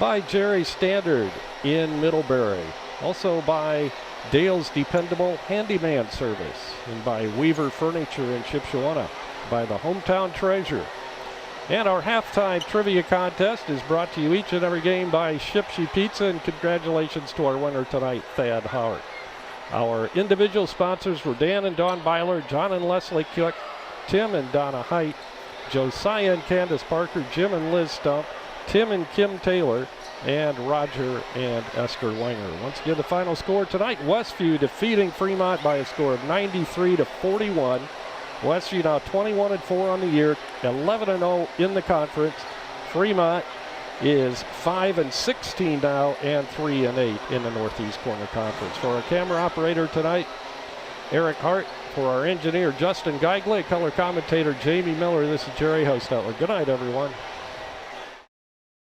Speaker 3: By Jerry Standard in Middlebury. Also by Dale's Dependable Handyman Service. And by Weaver Furniture in Shipshewana. By the Hometown Treasure. And our halftime trivia contest is brought to you each and every game by Shipshe Pizza, and congratulations to our winner tonight, Thad Howard. Our individual sponsors were Dan and Dawn Byler, John and Leslie Cook, Tim and Donna Height, Josiah and Candace Parker, Jim and Liz Stump, Tim and Kim Taylor, and Roger and Esther Wenger. Once again, the final score tonight, Westview defeating Fremont by a score of 93-41. Westview now 21-4 on the year, 11-0 in the conference. Fremont is 5-16 now and 3-8 in the Northeast Corner Conference. For our camera operator tonight, Eric Hart. For our engineer, Justin Geigle, color commentator Jamie Miller, this is Jerry Hostetler. Good night, everyone.